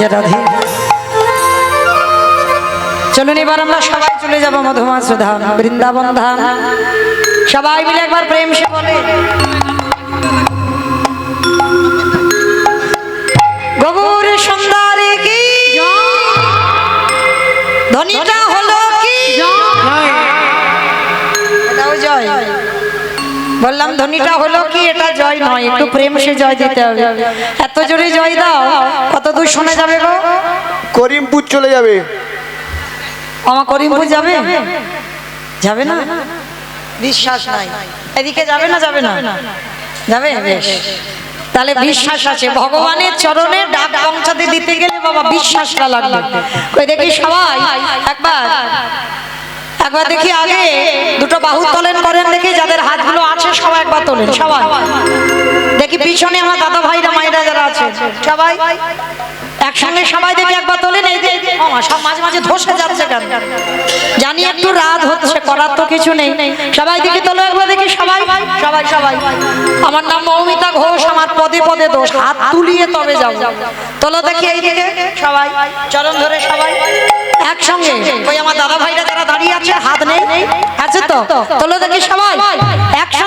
জয় রাধে। চলুন এবার আমরা সবাই চলে যাব মধুমাস ধাম, বৃন্দাবন ধাম। সবাই মিলে একবার প্রেম সে বলে গৌর সুন্দরী কি ধ্বনিটা হলো কি এটাও জয়। বললাম ধ্বনিটা হলো কি, এটা জয় নয়, একটু প্রেম সে জয় দিতে হবে। এত জোরে জয় দাও, কত দূর শোনা যাবে গো? করিমপুর চলে যাবে। আমার করিমপুর যাবে? যাবে না, বিশ্বাস নাই। এদিকে যাবে না? যাবে না, যাবে। বেশ, তাহলে বিশ্বাস আছে। ভগবানের চরণে ডাক পৌঁছাতে দিতে গেলে বাবা বিশ্বাসটা লাগবে। ওই দেখি সবাই একবার একবার দেখি আগে দুটো বাহু তোলেন করেন দেখি, যাদের হাতগুলো আছে সবাই একবার তোলেন। সবাই দেখি পিছনে আমার দাদা ভাইরা মায়েরা যারা আছে সবাই একসঙ্গে সবাই দেখি একবার তোলেন। এই যে সব মাঝে মাঝে ধসে যাচ্ছে কেন জানি, একটু রাত হচ্ছে, করার তো কিছু নেই। সবাই দেখি তোলো একবার দেখি, সবাই সবাই সবাই। আমার নাম মৌমিতা ঘোষ, আমার পদে পদে দোষ, হাত তুলিয়ে তবে যাও। তোলো দেখি এই দিকে সবাই, চরণ ধরে সবাই একসঙ্গে। ওই আমার দাদা ভাইরা যারা দাঁড়িয়ে আছে হাত নেই আছে তো, তোলো দেখি সবাই একসঙ্গে।